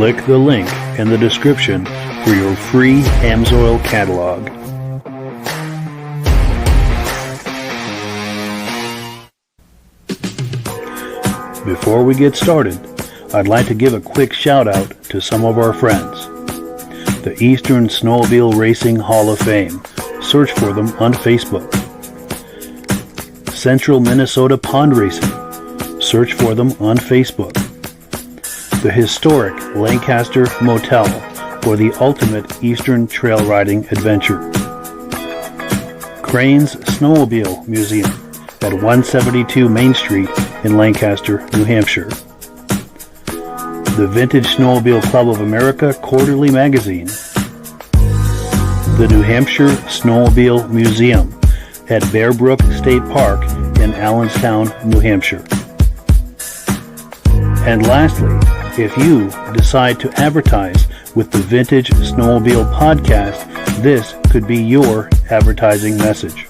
Click the link in the description for your free AMSOIL catalog. Before we get started, I'd like to give a quick shout out to some of our friends. The Eastern Snowmobile Racing Hall of Fame. Search for them on Facebook. Central Minnesota Pond Racing. Search for them on Facebook. The historic Lancaster Motel for the ultimate Eastern trail riding adventure. Crane's Snowmobile Museum at 172 Main Street in Lancaster, New Hampshire. The Vintage Snowmobile Club of America Quarterly Magazine. The New Hampshire Snowmobile Museum at Bear Brook State Park in Allenstown, New Hampshire. And lastly, if you decide to advertise with the Vintage Snowmobile Podcast, this could be your advertising message.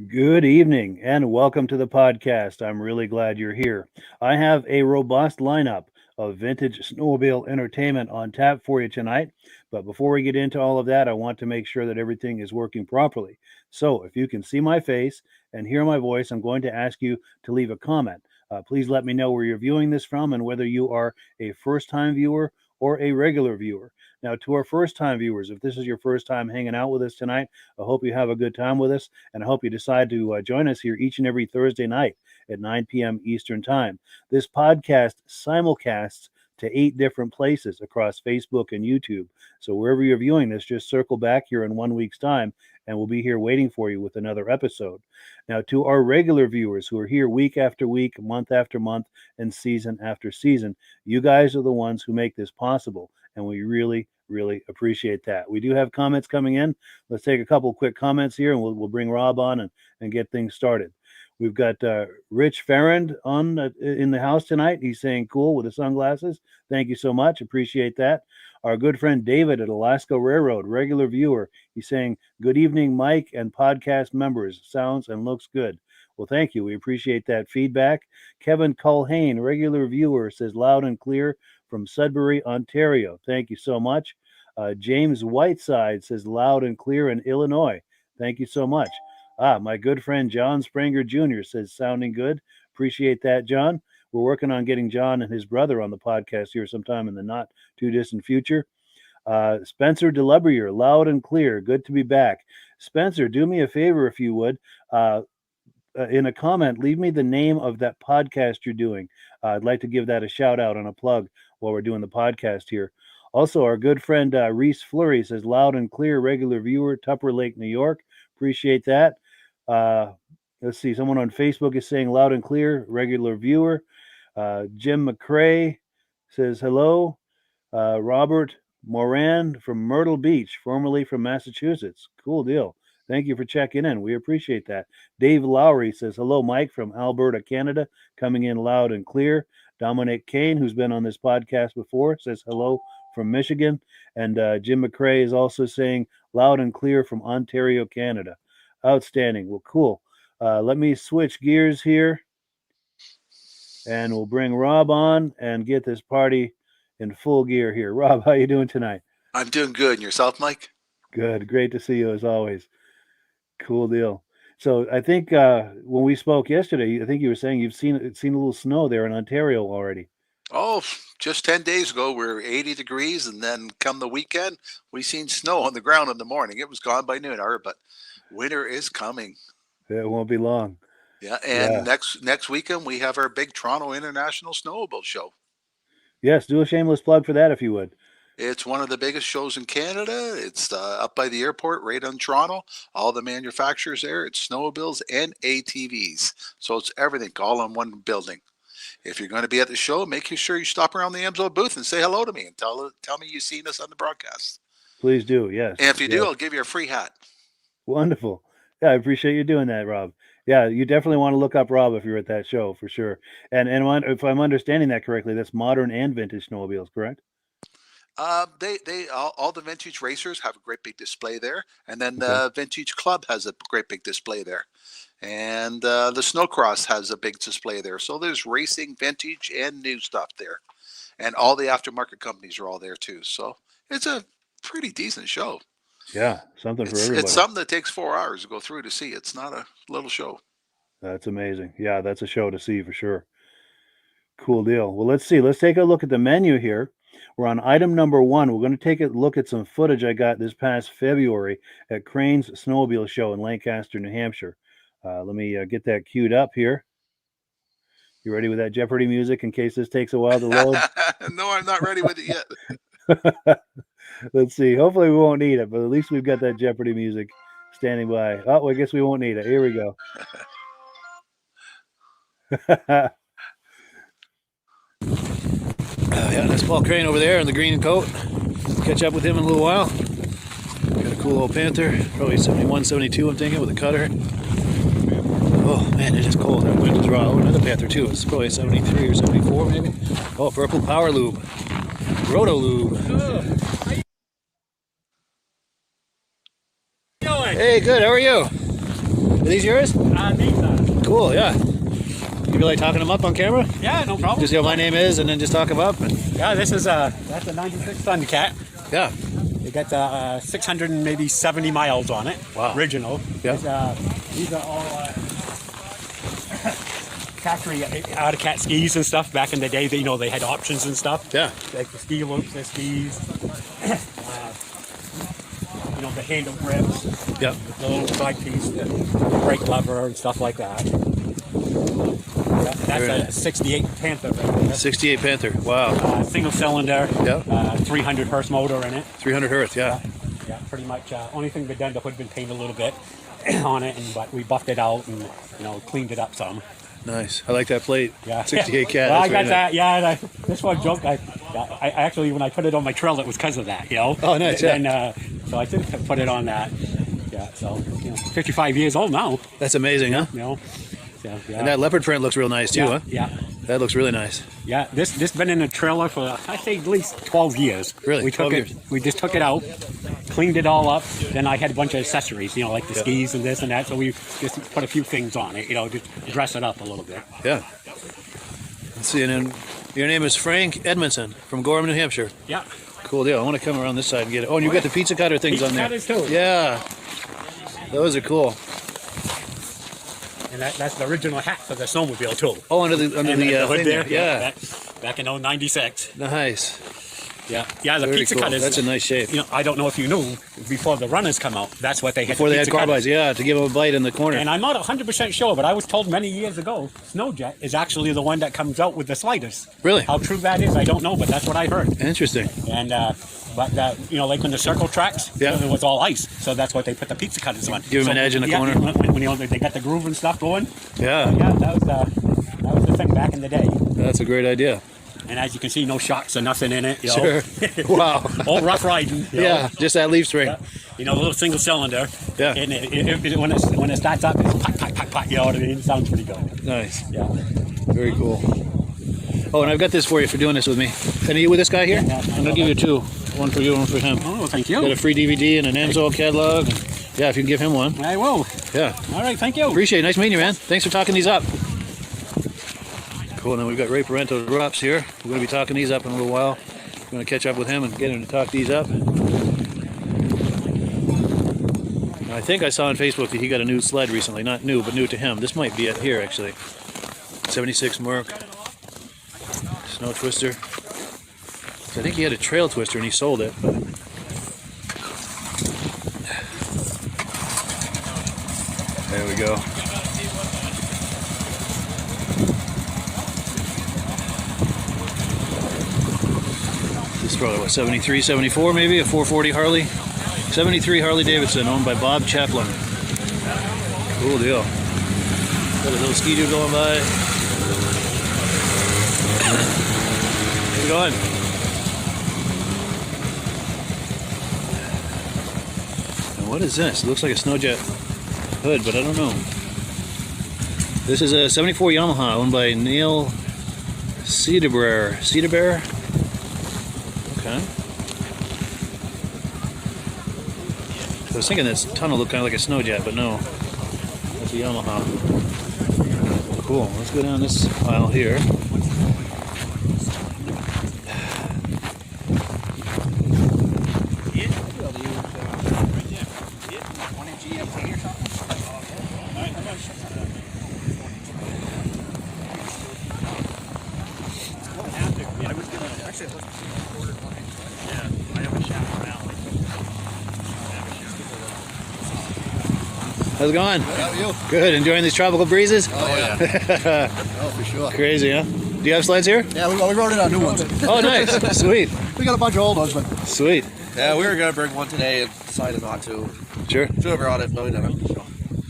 Good evening and welcome to the podcast. I'm really glad you're here. I have a robust lineup of vintage snowmobile entertainment on tap for you tonight. But before we get into all of that, I want to make sure that everything is working properly. So if you can see my face and hear my voice, I'm going to ask you to leave a comment. Please let me know where you're viewing this from and whether you are a first-time viewer or a regular viewer. Now, to our first-time viewers, if this is your first time hanging out with us tonight, I hope you have a good time with us, and I hope you decide to join us here each and every Thursday night at 9 p.m. Eastern Time. This podcast simulcasts to 8 different places across Facebook and YouTube. So wherever you're viewing this, just circle back here in 1 week's time, and we'll be here waiting for you with another episode. Now, to our regular viewers who are here week after week, month after month, and season after season, you guys are the ones who make this possible, and we really appreciate that. We do have comments coming in. Let's take a couple quick comments here, and we'll bring Rob on and get things started. We've got Rich Farrand on in the house tonight. He's saying cool with the sunglasses. Thank you so much. Appreciate that. Our good friend David at Alaska Railroad, regular viewer. He's saying, good evening, Mike and podcast members. Sounds and looks good. Well, thank you. We appreciate that feedback. Kevin Culhane, regular viewer, says loud and clear from Sudbury, Ontario. Thank you so much. James Whiteside says loud and clear in Illinois. Thank you so much. My good friend John Spranger Jr. says sounding good. Appreciate that, John. We're working on getting John and his brother on the podcast here sometime in the not too distant future. Spencer DeLubrier, loud and clear. Good to be back. Spencer, do me a favor if you would. In a comment, leave me the name of that podcast you're doing. I'd like to give that a shout out and a plug while we're doing the podcast here. Also, our good friend Reese Fleury says loud and clear, regular viewer, Tupper Lake, New York. Appreciate that. Let's see. Someone on Facebook is saying loud and clear, regular viewer. Jim McCrae says hello. Robert Moran from Myrtle Beach, formerly from Massachusetts. Cool deal. Thank you for checking in. We appreciate that. Dave Lowry says hello, Mike from Alberta, Canada, coming in loud and clear. Dominic Kane, who's been on this podcast before, says hello from Michigan. And Jim McCrae is also saying loud and clear from Ontario, Canada. Outstanding. Well, cool. Let me switch gears here, and we'll bring Rob on and get this party in full gear here. Rob, how you doing tonight? I'm doing good. And yourself, Mike? Good. Great to see you as always. Cool deal. So I think when we spoke yesterday, I think you were saying you've seen a little snow there in Ontario already. Oh, just 10 days ago, we were 80 degrees, and then come the weekend, we seen snow on the ground in the morning. It was gone by noon hour, but winter is coming. It won't be long. Yeah, and next weekend, we have our big Toronto International Snowmobile Show. Yes, do a shameless plug for that if you would. It's one of the biggest shows in Canada. It's up by the airport right on Toronto. All the manufacturers there. It's snowmobiles and ATVs. So it's everything all in one building. If you're going to be at the show, make sure you stop around the AMSOIL booth and say hello to me and tell me you've seen us on the broadcast. Please do, yes. And if you do, I'll give you a free hat. Wonderful. Yeah, I appreciate you doing that, Rob. Yeah, you definitely want to look up Rob if you're at that show for sure. And if I'm understanding that correctly, that's modern and vintage snowmobiles, correct? They all the vintage racers have a great big display there, and then the vintage club has a great big display there. And the Snowcross has a big display there. So there's racing, vintage, and new stuff there. And all the aftermarket companies are all there too. So it's a pretty decent show. Yeah, something for everybody. It's something that takes 4 hours to go through to see. It's not a little show. That's amazing. Yeah, that's a show to see for sure. Cool deal. Well, let's see. Let's take a look at the menu here. We're on item number 1. We're going to take a look at some footage I got this past February at Crane's Snowmobile Show in Lancaster, New Hampshire. Let me get that queued up here. You ready with that Jeopardy music in case this takes a while to load? No, I'm not ready with it yet. Let's see. Hopefully we won't need it, but at least we've got that Jeopardy music standing by. Oh, I guess we won't need it. Here we go. Yeah, that's Paul Crane over there in the green coat. Catch up with him in a little while. Got a cool old Panther, probably 71, 72, I'm thinking, with a cutter. Oh man, it is cold. I'm going to draw another Panther too. It's probably 73 or 74 maybe. Oh, purple power lube. Roto lube. Hey, good. How are you? Are these yours? These are. Cool, yeah. You feel like talking them up on camera? Yeah, no problem. Just say what my name is and then just talk them up? Yeah, this is that's a 96 Thundercat. Yeah. It got 600 and maybe 70 miles on it. Wow. Original. Yeah. These are all factory out of cat skis and stuff. Back in the day, they had options and stuff. Yeah. Like the ski loops, the skis. The handle grips. Yep. The little side piece, the brake lever and stuff like that. That's a 68 Panther right there. 68 Panther. Wow. Single cylinder. Yep. 300 horse motor in it. 300 Hertz, yeah. Yeah, pretty much. Only thing we've done, the hood been painted a little bit on it, but we buffed it out and cleaned it up some. Nice. I like that plate. Yeah. 68 cat. Well, I That's got right. that. Yeah. This one joke. I actually, when I put it on my trail, it was because of that. Oh, nice. Yeah. And so I did put it on that. Yeah. So 55 years old now. That's amazing, huh? So, yeah. And that leopard print looks real nice too, huh? Yeah. That looks really nice. Yeah, this been in a trailer for I say at least 12 years. Really? We 12 took years. it. We just took it out, cleaned it all up. Then I had a bunch of accessories, like the skis and this and that. So we just put a few things on it, just dress it up a little bit. Yeah. Let's see, and then your name is Frank Edmondson from Gorham, New Hampshire. Yeah. Cool deal. I want to come around this side and get it. Oh, and you've got the pizza cutter things Pizza on there. cutters too. Yeah. Those are cool. And that's the original hat for the snowmobile too. Oh, under the hood thing there. Yeah. Back in 96. Nice. Yeah. Yeah. The Very pizza cool. cutters. That's a nice shape. I don't know if you knew, before the runners come out, that's what they had. Before the they had pizza cutters. carbines, yeah, to give them a bite in the corner. And I'm not 100% sure, but I was told many years ago, Snowjet is actually the one that comes out with the sliders. Really? How true that is, I don't know, but that's what I heard. Interesting. And like when the circle tracks, Yeah. it was all ice, so that's what they put the pizza cutters on. Give 'em an edge in the corner. When they got the groove and stuff going. Yeah. Yeah, that was the thing back in the day. That's a great idea. And as you can see, no shocks or nothing in it. Sure. Wow. All rough riding. Yeah, just that leaf spring. Yeah. The little single cylinder. Yeah. And when it starts up, it's pat, pat, pat, pat, you know what I mean? It sounds pretty good. Nice. Yeah. Very cool. Oh, and I've got this for you for doing this with me. Can you with this guy here? Yeah. I'm going to give you two. One for you, one for him. Oh, thank Got you. a free DVD and an Amsoil catalog. Yeah, if you can give him one. I will. Yeah. All right, thank you. Appreciate it. Nice meeting you, man. Thanks for talking these up. Cool. And then we've got Ray Parento drops here. We're going to be talking these up in a little while. We're going to catch up with him and get him to talk these up. I think I saw on Facebook that he got a new sled recently. Not new, but new to him. This might be it here, actually. 76 Merc. Snow Twister. I think he had a trail twister and he sold it. But there we go. This is probably what, 73, 74 maybe, a 440 Harley. 73 Harley Davidson, owned by Bob Chaplin. Cool deal. Got a little ski-doo going by. How's it going? And what is this? It looks like a Snowjet hood, but I don't know. This is a 74 Yamaha owned by Neil Cedarbear. Cedarbear? Okay. I was thinking this tunnel looked kind of like a Snowjet, but no. That's It's a Yamaha. Cool. Let's go down this aisle here. How's it going? How are you? Good. Enjoying these tropical breezes? Oh, yeah. Oh, for sure. Crazy, huh? Do you have sleds here? Yeah, we rode it on new ones. Oh, nice. Sweet. We got a bunch of old ones, but Sweet. Yeah, we were gonna bring one today and decided not to. Sure. Should have brought it, but we didn't. So.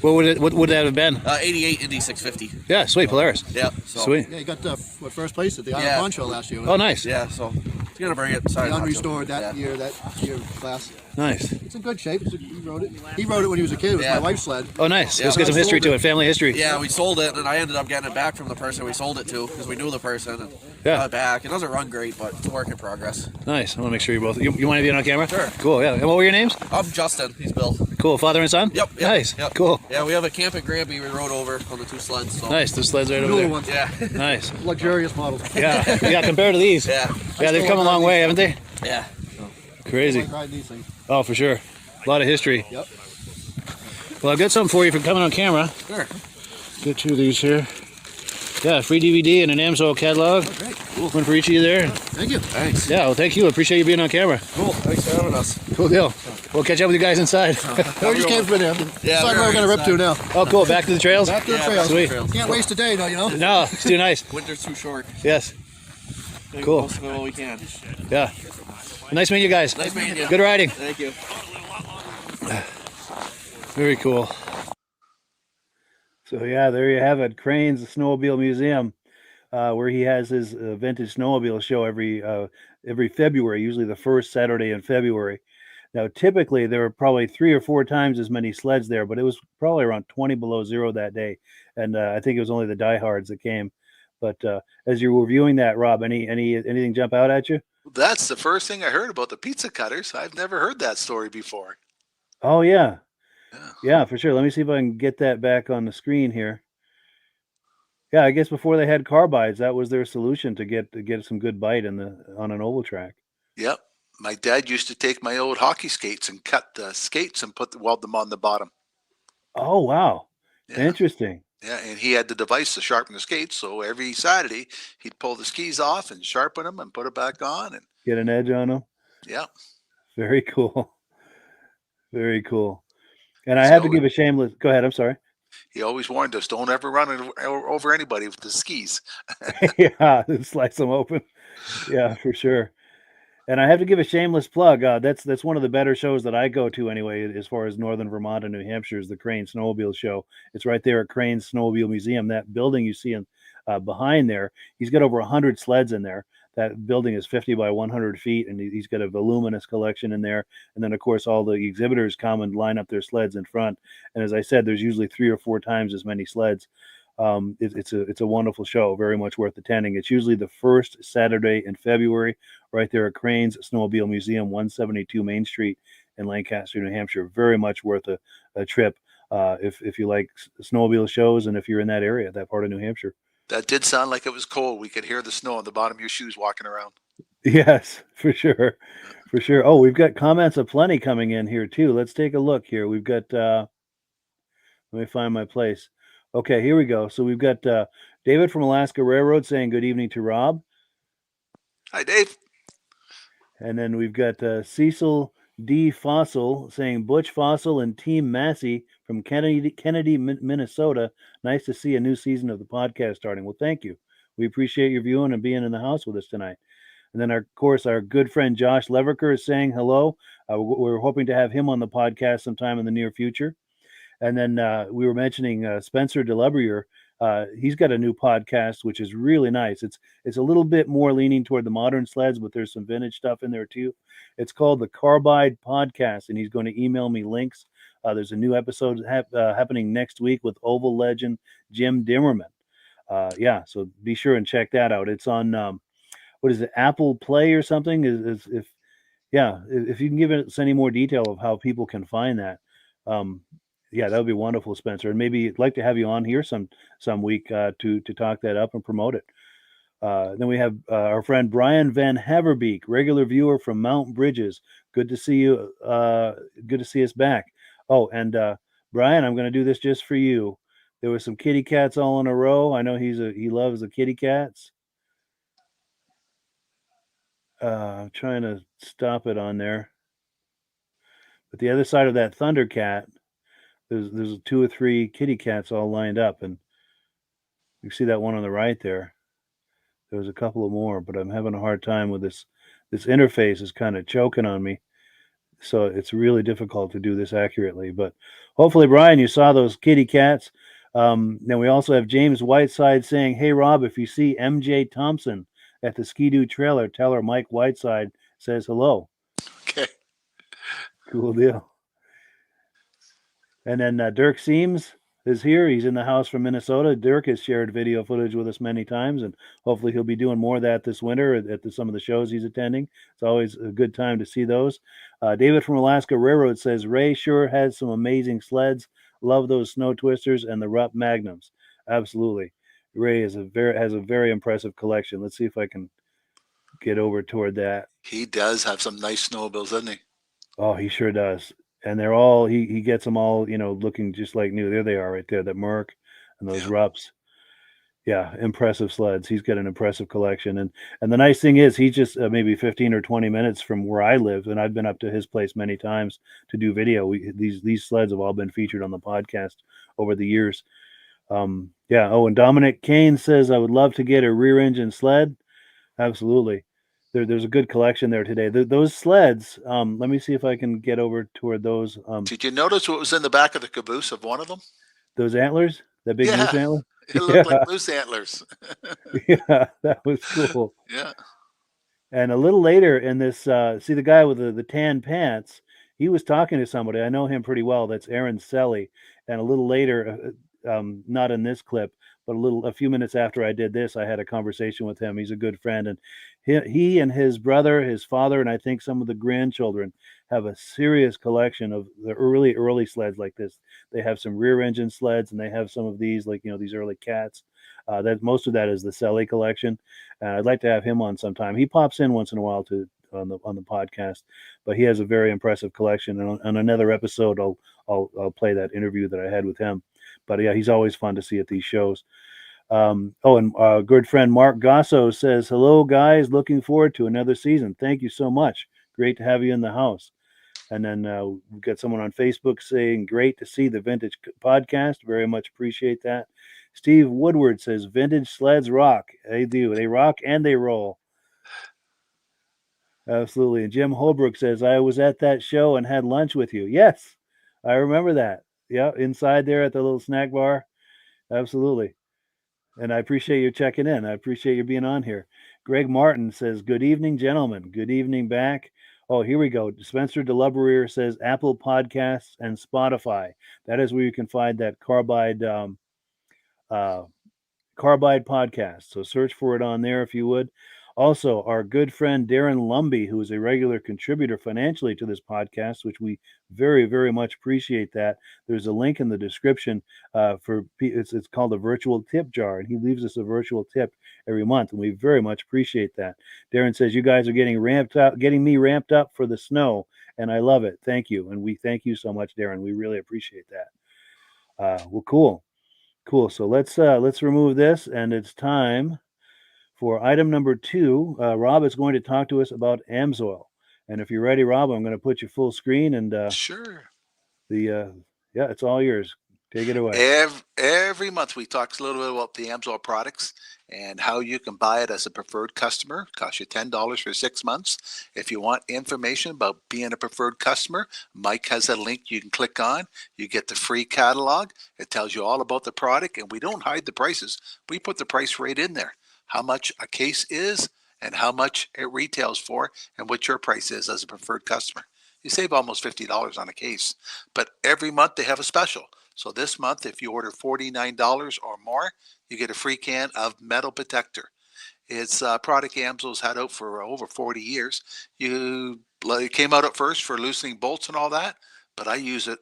What would that have been? 88 Indy 650. Yeah, sweet. Polaris. Yeah. So, Sweet. yeah, you got first place at the Island Yeah. Pond Show last year. Oh, nice. Yeah, so he's gonna bring it. Decided The not to. unrestored that Yeah. year class. Nice. It's in good shape. He rode it. He rode it when he was a kid. It was Yeah. my wife's sled. Oh, nice. Yeah, Let's get some I history sold to it. it. Family history. Yeah, we sold it, and I ended up getting it back from the person we sold it to because we knew the person and Yeah. got it back. It doesn't run great, but it's a work in progress. Nice. I want to make sure you both. You want to be on camera? Sure. Cool. Yeah. And what were your names? I'm Justin. He's Bill. Cool. Father and son. Yep. Nice. Yep. Cool. Yeah, we have a camp at Granby we rode over on the two sleds. So. Nice. The sleds right over Newer there. ones. Yeah. Nice. Luxurious models. Yeah. Yeah. Compared to these. Yeah. Yeah, they've come a long way, haven't they? Yeah. I Crazy. like riding these things. Oh, for sure. A lot of history. Yep. Well, I've got something for you for coming on camera. Sure. Get two of these here. Yeah, free DVD and an AMSO catalog. Oh, great. One for each of you there. Thank you. Thanks. Yeah, well, thank you. I appreciate you being on camera. Cool. Thanks for having us. Cool deal. We'll catch up with you guys inside. No, we just came from there. Yeah, Decide where we're going to rip to now. Oh, cool. Back to the trails? Back to the Yeah, trails. Sweet. Can't waste a day, though, you know? No, it's too nice. Winter's too short. Yes. Make Cool. the most of it while we can. Yeah. Nice meeting you guys. Nice meeting you. Good riding. Thank you. Very cool. So yeah, there you have it. Crane's Snowmobile Museum, where he has his vintage snowmobile show every February, usually the first Saturday in February. Now, typically there were probably 3 or 4 times as many sleds there, but it was probably around 20 below zero that day, and I think it was only the diehards that came. But as you're reviewing that, Rob, anything jump out at you? That's the first thing I heard about the pizza cutters. I've never heard that story before. Oh yeah. Yeah. Yeah, for sure. Let me see if I can get that back on the screen here. Yeah, I guess before they had carbides, that was their solution to get some good bite on an oval track. Yep. My dad used to take my old hockey skates and cut the skates and weld them on the bottom. Oh wow, Yeah. interesting. Yeah, and he had the device to sharpen the skates. So every Saturday he'd pull the skis off and sharpen them and put it back on. And Get an edge on them. yeah, Very cool. Very cool. And I have to So- give a shameless. Go ahead. I'm sorry. he always warned us, don't ever run over anybody with the skis. Yeah, slice them open. Yeah, for sure. And I have to give a shameless plug. That's one of the better shows that I go to anyway, as far as northern Vermont and New Hampshire, is the Crane Snowmobile Show. It's right there at Crane's Snowmobile Museum. That building you see in behind there, he's got over 100 sleds in there. That building is 50 by 100 feet, and he's got a voluminous collection in there. And then, of course, all the exhibitors come and line up their sleds in front. And as I said, there's usually 3 or 4 times as many sleds. It's a wonderful show, very much worth attending. It's usually the first Saturday in February, right there at Crane's Snowmobile Museum, 172 Main Street in Lancaster, New Hampshire. Very much worth a trip if you like snowmobile shows and if you're in that area, that part of New Hampshire. That did sound like it was cold. We could hear the snow on the bottom of your shoes walking around. Yes, for sure. For sure. Oh, we've got comments aplenty coming in here too. Let's take a look here. We've got let me find my place. Okay, here we go. So we've got David from Alaska Railroad saying good evening to Rob. Hi, Dave. And then we've got Cecil D. Fossil saying Butch Fossil and Team Massey from Kennedy, Minnesota. Nice to see a new season of the podcast starting. Well, thank you. We appreciate your viewing and being in the house with us tonight. And then, of course, our good friend Josh Leverker is saying hello. We're hoping to have him on the podcast sometime in the near future. And then we were mentioning Spencer DeLabriere. He's got a new podcast, which is really nice. It's a little bit more leaning toward the modern sleds, but there's some vintage stuff in there too. It's called the Carbide Podcast, and he's going to email me links. There's a new episode happening next week with Oval legend Jim Dimmerman. Yeah, so be sure and check that out. It's on what is it, Apple Play or something? If you can give us any more detail of how people can find that. Yeah, that would be wonderful, Spencer. And maybe I'd like to have you on here some week to talk that up and promote it. Then we have our friend Brian Van Haverbeek, regular viewer from Mount Bridges. Good to see you. Good to see us back. Oh, and Brian, I'm going to do this just for you. There were some kitty cats all in a row. I know he loves the kitty cats. I'm trying to stop it on there. But the other side of that Thundercat, there's 2 or 3 kitty cats all lined up, and you see that one on the right there. There was a couple of more, but I'm having a hard time with this. This interface is kind of choking on me, so it's really difficult to do this accurately. But hopefully, Brian, you saw those kitty cats. Then we also have James Whiteside saying, "Hey, Rob, if you see MJ Thompson at the Ski-Doo trailer, tell her Mike Whiteside says hello." Okay. Cool deal. And then Dirk Seams is here. He's in the house from Minnesota. Dirk has shared video footage with us many times, and hopefully he'll be doing more of that this winter at some of the shows he's attending. It's always a good time to see those. David from Alaska Railroad says, Ray sure has some amazing sleds. Love those snow twisters and the Rupp Magnums. Absolutely. Ray has a very impressive collection. Let's see if I can get over toward that. He does have some nice snowmobiles, doesn't he? Oh, he sure does. And they're all he gets them all, looking just like new. There they are right there, that Merc and those Rupps. Yeah, impressive sleds. He's got an impressive collection. And the nice thing is he's just maybe 15 or 20 minutes from where I live, and I've been up to his place many times to do video. These sleds have all been featured on the podcast over the years. Yeah. Oh, and Dominic Kane says, I would love to get a rear engine sled. Absolutely. There's a good collection there today. Those sleds, let me see if I can get over toward those. Did you notice what was in the back of the caboose of one of them? Those antlers? That big moose antler? It looked like moose antlers. Yeah, that was cool. Yeah. And a little later in this, see the guy with the tan pants, he was talking to somebody. I know him pretty well. That's Aaron Selly. And a little later, not in this clip, but a few minutes after I did this, I had a conversation with him. He's a good friend, and he and his brother, his father, and I think some of the grandchildren have a serious collection of the early sleds like this. They have some rear engine sleds, and they have some of these, like these early cats. That most of that is the Selly collection. I'd like to have him on sometime. He pops in once in a while on the podcast, but he has a very impressive collection. And on another episode, I'll play that interview that I had with him. But yeah, he's always fun to see at these shows. And our good friend Mark Gasso says, hello, guys. Looking forward to another season. Thank you so much. Great to have you in the house. And then we've got someone on Facebook saying, great to see the Vintage Podcast. Very much appreciate that. Steve Woodward says, vintage sleds rock. They do. They rock and they roll. Absolutely. And Jim Holbrook says, I was at that show and had lunch with you. Yes, I remember that. Yeah, inside there at the little snack bar. Absolutely. And I appreciate you checking in. I appreciate you being on here. Greg Martin says, good evening, gentlemen. Good evening back. Oh, here we go. Spencer DeLabriere says Apple Podcasts and Spotify. That is where you can find that Carbide podcast. So search for it on there if you would. Also, our good friend Darren Lumby, who is a regular contributor financially to this podcast, which we very, very much appreciate that. There's a link in the description it's called a virtual tip jar, and he leaves us a virtual tip every month, and we very much appreciate that. Darren says, you guys are getting me ramped up for the snow, and I love it. Thank you. And we thank you so much, Darren. We really appreciate that. Well, cool. So let's remove this, and it's time for item number 2. Rob is going to talk to us about Amsoil. And if you're ready, Rob, I'm going to put you full screen, and sure. It's all yours. Take it away. Every month we talk a little bit about the Amsoil products and how you can buy it as a preferred customer. It costs you $10 for 6 months. If you want information about being a preferred customer, Mike has a link you can click on. You get the free catalog. It tells you all about the product, and we don't hide the prices. We put the price right in there. How much a case is and how much it retails for and what your price is as a preferred customer. You save almost $50 on a case, but every month they have a special. So this month, if you order $49 or more, you get a free can of metal protector. It's a product Amsoil's had out for over 40 years. It came out at first for loosening bolts and all that, but I use it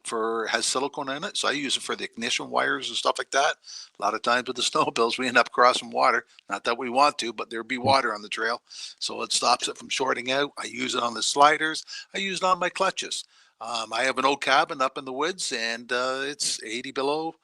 has silicone in it, so I use it for the ignition wires and stuff like that. A lot of times with the snowmobiles, we end up crossing water. Not that we want to, but there'd be water on the trail, so it stops it from shorting out. I use it on the sliders. I use it on my clutches. I have an old cabin up in the woods, and it's 80 below.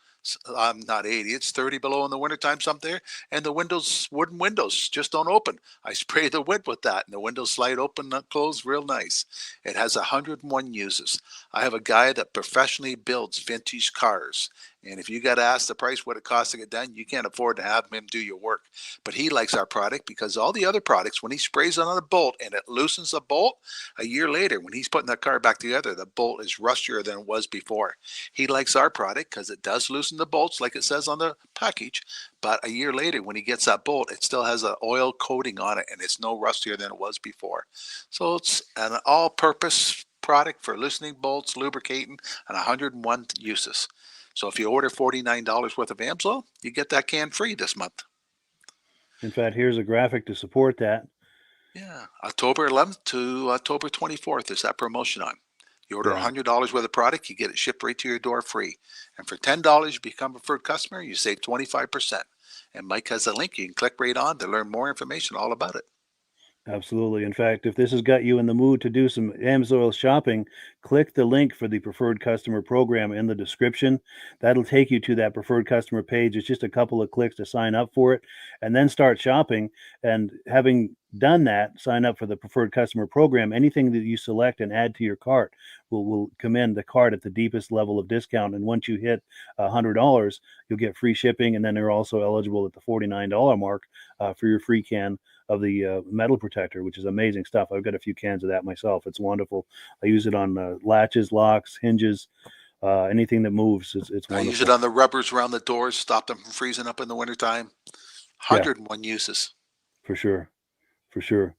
Not 80, it's 30 below in the wintertime, something there. And the windows, wooden windows, just don't open. I spray the wood with that, and the windows slide open and close real nice. It has 101 uses. I have a guy that professionally builds vintage cars. And if you got to ask the price what it costs to get done, you can't afford to have him do your work. But he likes our product because all the other products, when he sprays it on a bolt and it loosens the bolt, a year later, when he's putting that car back together, the bolt is rustier than it was before. He likes our product because it does loosen the bolts like it says on the package. But a year later, when he gets that bolt, it still has an oil coating on it and it's no rustier than it was before. So it's an all-purpose product for loosening bolts, lubricating, and 101 uses. So if you order $49 worth of AMSOIL, you get that can free this month. In fact, here's a graphic to support that. Yeah, October 11th to October 24th is that promotion on. You order $100 worth of product, you get it shipped right to your door free. And for $10, you become a preferred customer, you save 25%. And Mike has a link you can click right on to learn more information all about it. Absolutely. In fact, if this has got you in the mood to do some AMSOIL shopping, click the link for the preferred customer program in the description. That'll take you to that preferred customer page. It's just a couple of clicks to sign up for it and then start shopping. And having done that, sign up for the preferred customer program. Anything that you select and add to your cart will come in the cart at the deepest level of discount. And once you hit $100, you'll get free shipping. And then they're also eligible at the $49 mark for your free can of the metal protector, which is amazing stuff. I've got a few cans of that myself. It's wonderful. I use it on latches, locks, hinges, anything that moves. It's wonderful. I use it on the rubbers around the doors, stop them from freezing up in the wintertime. 101 uses. For sure. For sure.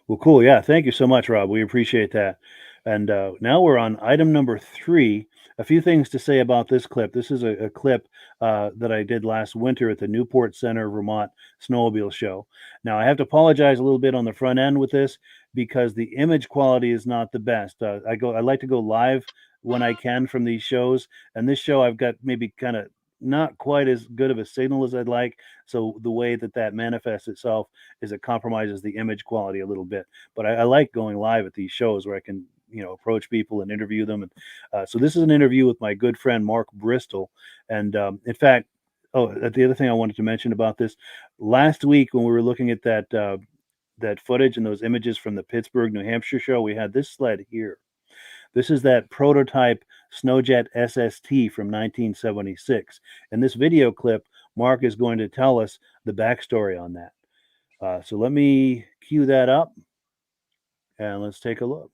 Well, cool. Yeah. Thank you so much, Rob. We appreciate that. And now we're on item number 3. A few things to say about this clip. This is a clip that I did last winter at the Newport Center, Vermont Snowmobile Show. Now, I have to apologize a little bit on the front end with this because the image quality is not the best. I like to go live when I can from these shows. And this show, I've got maybe kind of not quite as good of a signal as I'd like. So the way that manifests itself is it compromises the image quality a little bit. But I like going live at these shows where I can approach people and interview them. And so this is an interview with my good friend Mark Bristol. And in fact, the other thing I wanted to mention about this, last week when we were looking at that footage and those images from the Pittsburgh, New Hampshire show, we had this sled here. This is that prototype Snowjet SST from 1976. In this video clip, Mark is going to tell us the backstory on that. So let me cue that up and let's take a look.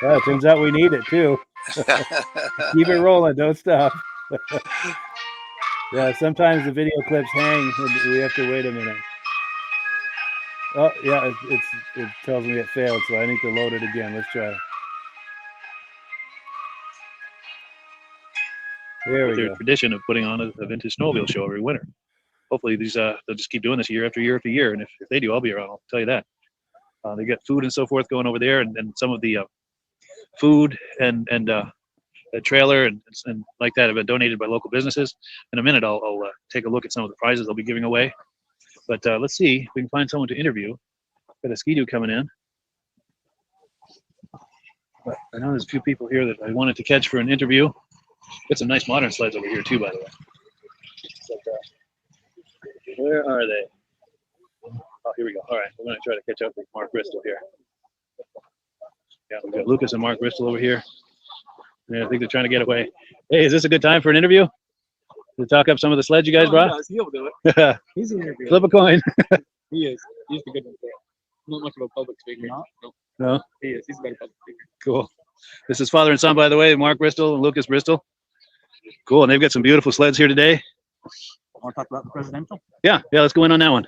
Well, it turns out we need it too. Keep it rolling, don't stop. Yeah, sometimes the video clips hang and we have to wait a minute. Oh yeah, it tells me it failed, so I need to load it again. Let's try it. There we go. Tradition of putting on a vintage snowmobile show every winter. Hopefully they'll just keep doing this year after year after year, and if they do, I'll be around. I'll tell you that. They got food and so forth going over there, and some of the food and the trailer and like that have been donated by local businesses. In a minute, I'll take a look at some of the prizes they'll be giving away. But let's see if we can find someone to interview. Got a Ski-Doo coming in. But I know there's a few people here that I wanted to catch for an interview. Got some nice modern sleds over here too, by the way. But, where are they? Oh, here we go. All right, we're going to try to catch up with Mark Bristol here. Yeah, we've got Lucas and Mark Bristol over here. Yeah, I think they're trying to get away. Hey, is this a good time for an interview? To talk up some of the sleds you guys brought? No, he'll do it. He's an interview. Flip a coin. He is. He's the good one. Not much of a public speaker. No? He is. He's a better public speaker. Cool. This is father and son, by the way, Mark Bristol and Lucas Bristol. Cool, and they've got some beautiful sleds here today. Want to talk about the presidential? Yeah, let's go in on that one.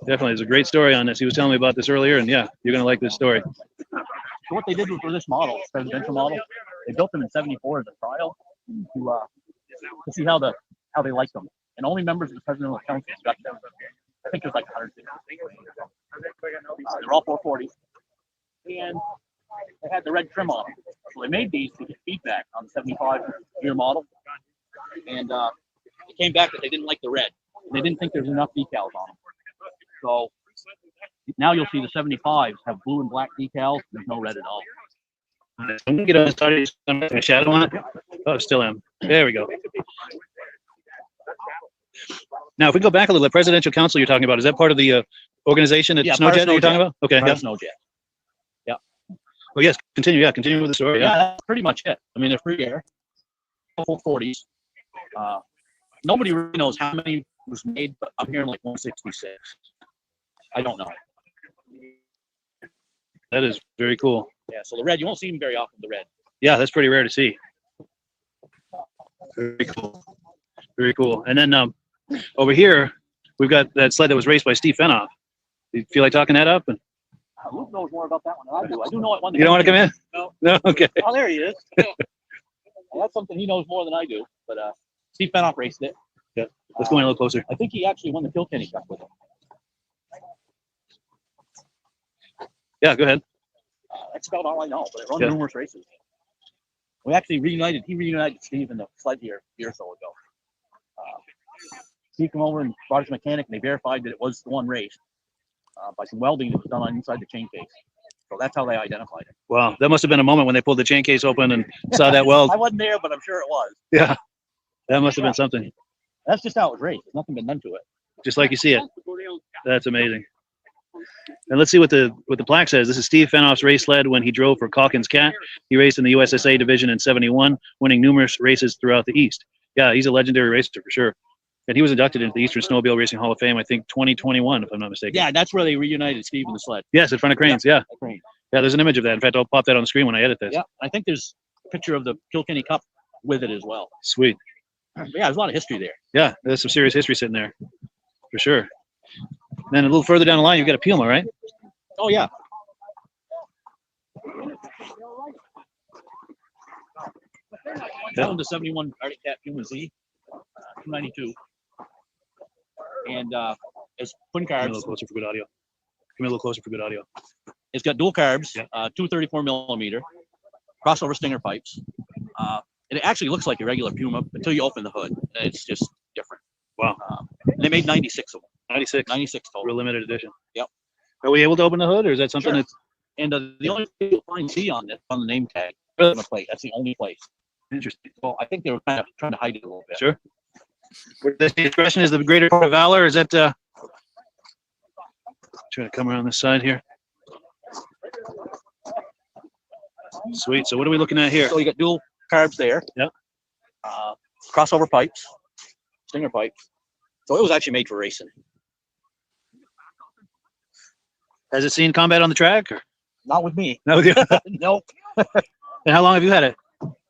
Definitely, there's a great story on this. He was telling me about this earlier, and yeah, you're going to like this story. So what they did for this model, this presidential model, they built them in '74 as a trial to see how they liked them. And only members of the presidential council got them. I think there's like 150. They're all 440s. And they had the red trim on them. So they made these to get feedback on the 75-year model. And it came back that they didn't like the red. And they didn't think there was enough decals on them. So now you'll see the 75s have blue and black decals. There's no red at all. I'm gonna get on started. A shadow on it. Oh, still am. There we go. Now, if we go back a little, the Presidential Council you're talking about, is that part of the organization at Snowjet that you're talking about? Okay. Yeah. Snowjet. Yeah. Oh yes. Continue. Yeah. Continue with the story. Yeah, that's pretty much it. I mean, they're free air. 40s. Nobody really knows how many was made, but I'm hearing like 166. I don't know. That is very cool. Yeah, so the red, you won't see them very often, the red. Yeah, that's pretty rare to see. Very cool. Very cool. And then over here, we've got that sled that was raced by Steve Fenoff. Do you feel like talking that up? And Luke knows more about that one than I do. I do know it one. you don't want to come in? No. No? Okay. Oh, there he is. That's something he knows more than I do. But Steve Fenoff raced it. Yeah. Let's go in a little closer. I think he actually won the Kilkenny Cup with him. Yeah, go ahead. That's about all I know, but it run numerous races. We actually reunited. He reunited Steve in the sled here a year or so ago. Steve came over and brought his mechanic, and they verified that it was the one race by some welding that was done on inside the chain case. So that's how they identified it. Wow, that must have been a moment when they pulled the chain case open and saw that weld. I wasn't there, but I'm sure it was. Yeah, that must have been something. That's just how it was raced. There's nothing been done to it. Just like you see it. That's amazing. And let's see what the plaque says. This is Steve Fenoff's race sled when he drove for Calkins Cat. He raced in the USSA division in '71, winning numerous races throughout the East. Yeah, he's a legendary racer for sure. And he was inducted into the Eastern Snowmobile Racing Hall of Fame, I think 2021, if I'm not mistaken. Yeah, that's where they reunited Steve in the sled. Yes, in front of Cranes. Yeah. Crane. Yeah, there's an image of that. In fact, I'll pop that on the screen when I edit this. Yeah, I think there's a picture of the Kilkenny Cup with it as well. Sweet. But yeah, there's a lot of history there. Yeah, there's some serious history sitting there, for sure. Then a little further down the line, you've got a Puma, right? Oh, yeah. I owned the 71 Arctic Cat Puma Z, 292. And it's twin Come a carbs. little closer for good audio. Come a little closer for good audio. It's got dual carbs, Yeah. 234 millimeter, crossover stinger pipes. It actually looks like a regular Puma until you open the hood. It's just different. Wow. They made 96 of them. 96. 96 total. Real limited edition. Yep. Are we able to open the hood, or is that something Sure. that's And the only thing you'll find C on this, on the name tag, on the plate. That's the only place. interesting? So I think they were kind of trying to hide it a little bit. Sure. The expression is the greater part of valor. Is that trying to come around this side here? Sweet. So what are we looking at here? So you got dual carbs there. Yep. Crossover pipes, stinger pipes. So it was actually made for racing. Has it seen combat on the track? Or? Not with me. No. And Nope. how long have you had it?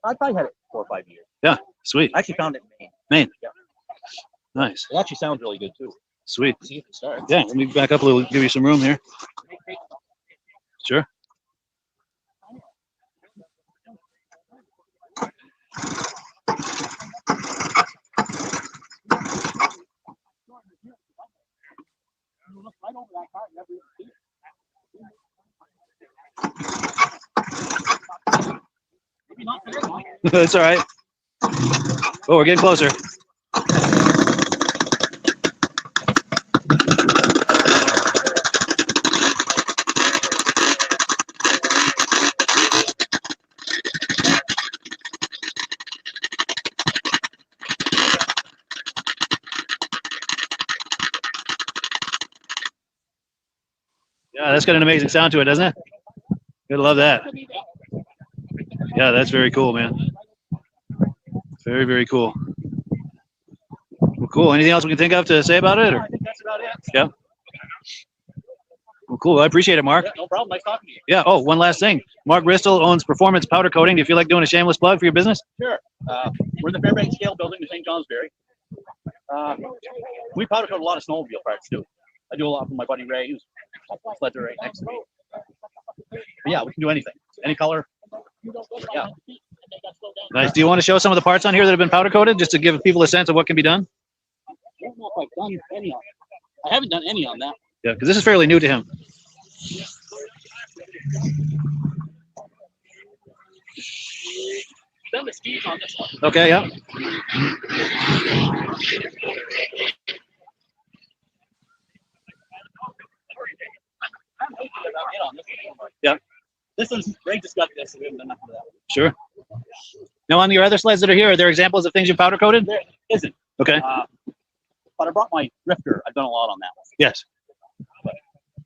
I probably had it 4 or 5 years. Yeah. Sweet. I actually found it in Maine. Maine. Yeah. Nice. It actually sounds really good too. Sweet. See if it starts. Yeah. Let me back up a little. Give you some room here. Sure. That's all right. Oh, we're getting closer. Yeah, that's got an amazing sound to it, doesn't it? Gotta love that. Yeah, that's very cool, man. Very, very cool. Well, cool. Anything else we can think of to say about it? Or? I think that's about it. Yeah. Well, cool. I appreciate it, Mark. Yeah, no problem. Nice talking to you. Yeah. Oh, one last thing. Mark Bristol owns Performance Powder Coating. Do you feel like doing a shameless plug for your business? Sure. We're in the Fairbanks Scale building in St. Johnsbury. We powder coat a lot of snowmobile parts too. I do a lot for my buddy Ray, who's sleds are right next to me. But yeah, we can do anything, any color. Yeah. Nice. Do you want to show some of the parts on here that have been powder coated, just to give people a sense of what can be done? I don't know if I've done any on it. I haven't done any on that. Yeah, because this is fairly new to him. Then the skis on this one. Okay, yeah. Yeah. This one's Ray just got this. So we haven't done enough of that. Sure. Now, on your other sleds that are here, are there examples of things you powder coated? There isn't. Okay. But I brought my drifter. I've done a lot on that one. Yes. But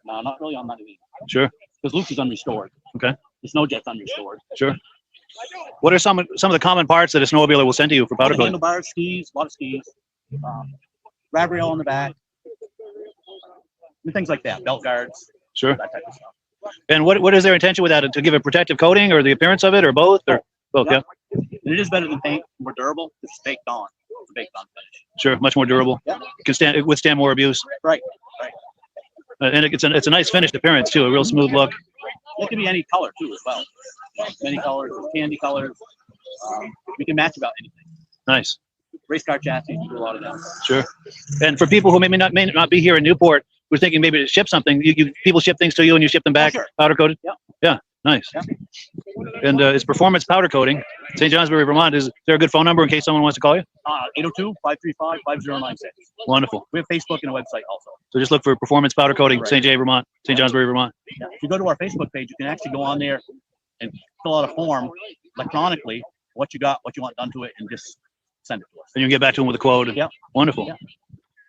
no, not really on that one. Sure. Because Luke's is unrestored. Okay. The snow jet's unrestored. Sure. What are some of the common parts that a snowmobiler will send to you for powder coating? Handlebars, skis, a lot of skis. Rab rail on the back. And things like that. Belt guards. Sure. That type of stuff. And what is their intention with that? To give a protective coating or the appearance of it or both? Or both, yeah. And it is better than paint. More durable. It's baked on. It's a baked on finish. Sure. Much more durable. Yeah. It withstand more abuse. Right. And it's a nice finished appearance too. A real smooth look. It can be any color too as well. Many colors, candy colors. We can match about anything. Nice. Race car chassis, we do a lot of them. Sure. And for people who may not be here in Newport, we're thinking maybe to ship something. People ship things to you and you ship them back, sure. powder coated. Yeah. Yeah. Nice. Yeah. And it's Performance Powder Coating, St. Johnsbury, Vermont. Is there a good phone number in case someone wants to call you? 802-535-5096. Wonderful. We have Facebook and a website also. So just look for Performance Powder Coating, Right. St. J. Vermont, St. Johnsbury, Vermont. Yeah. If you go to our Facebook page, you can actually go on there and fill out a form electronically, what you got, what you want done to it, and just send it to us. And you can get back to them with a quote. Yeah. Wonderful. Yeah.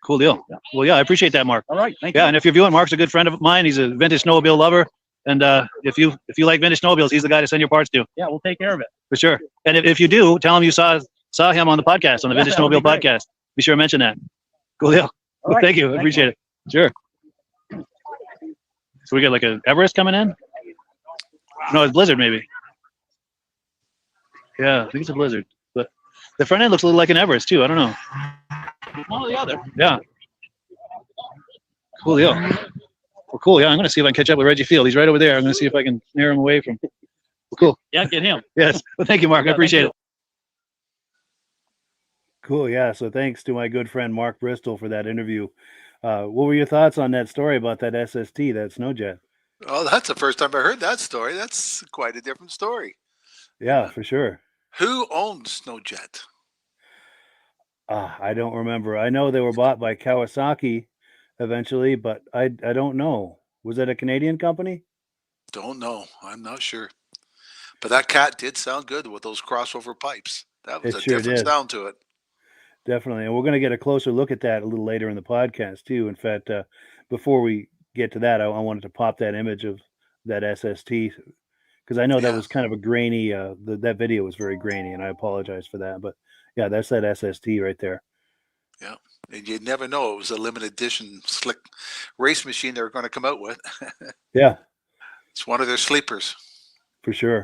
Cool deal. Yeah. Well, yeah, I appreciate that, Mark. All right. Thank Yeah, you. and if you're viewing, Mark's a good friend of mine. He's a vintage snowmobile lover. And if you like vintage snowmobiles, he's the guy to send your parts to. Yeah, we'll take care of it. For sure. And if you do, tell him you saw him on the podcast, on the Yeah, Vintage that would be Snowmobile great. Podcast. Be sure to mention that. Cool deal. All right. Thank you. I appreciate it. Sure. So we got like a Everest coming in? No, it's Blizzard maybe. Yeah, I think it's a Blizzard. But the front end looks a little like an Everest too. I don't know. One or the other. Yeah. Cool deal. Well, cool. Yeah, I'm going to see if I can catch up with Reggie Field. He's right over there. I'm going to see if I can narrow him away from. Well, cool. Yeah, get him. Yes. Well, thank you, Mark. I appreciate it. Cool. Yeah. So thanks to my good friend Mark Bristol for that interview. What were your thoughts on that story about that SST, that snowjet? Oh, that's the first time I heard that story. That's quite a different story. Yeah, for sure. Who owned Snowjet? I don't remember. I know they were bought by Kawasaki eventually, but I don't know. Was that a Canadian company? Don't know. I'm not sure. But that cat did sound good with those crossover pipes. That was It a sure different did. sound to it. Definitely. And we're going to get a closer look at that a little later in the podcast too. In fact, before we get to that, I wanted to pop that image of that SST because I know that Yeah. was kind of a grainy, that video was very grainy and I apologize for that. But yeah, that's that SST right there. Yeah. And you'd never know it was a limited edition slick race machine they were going to come out with. Yeah, It's one of their sleepers. for sure.